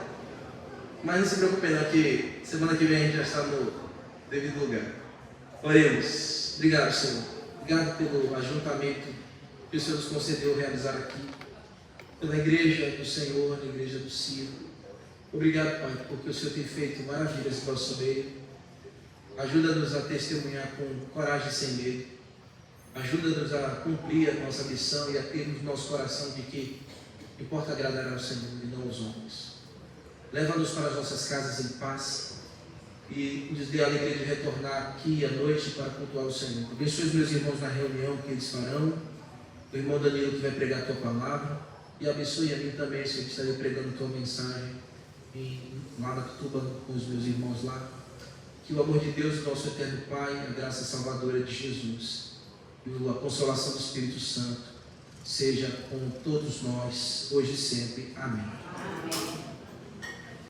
Speaker 1: Mas não se preocupe não, que semana que vem a gente já está no devido lugar. Oremos. Obrigado, Senhor. Obrigado pelo ajuntamento que o Senhor nos concedeu realizar aqui. Pela igreja do Senhor, a igreja do Ciro. Obrigado, Pai, porque o Senhor tem feito maravilhas em nosso meio. Ajuda-nos a testemunhar com coragem e sem medo. Ajuda-nos a cumprir a nossa missão e a termos nosso coração de que importa agradar ao Senhor e não aos homens. Leva-nos para as nossas casas em paz e nos dê a alegria de retornar aqui à noite para cultuar o Senhor. Abençoe os meus irmãos na reunião que eles farão, o irmão Danilo que vai pregar a Tua palavra, e abençoe a mim também, Senhor, que estarei pregando a Tua mensagem lá na Tuba com os meus irmãos lá. Que o amor de Deus, nosso eterno Pai, a graça salvadora de Jesus e a consolação do Espírito Santo seja com todos nós, hoje e sempre. Amém.
Speaker 4: Amém.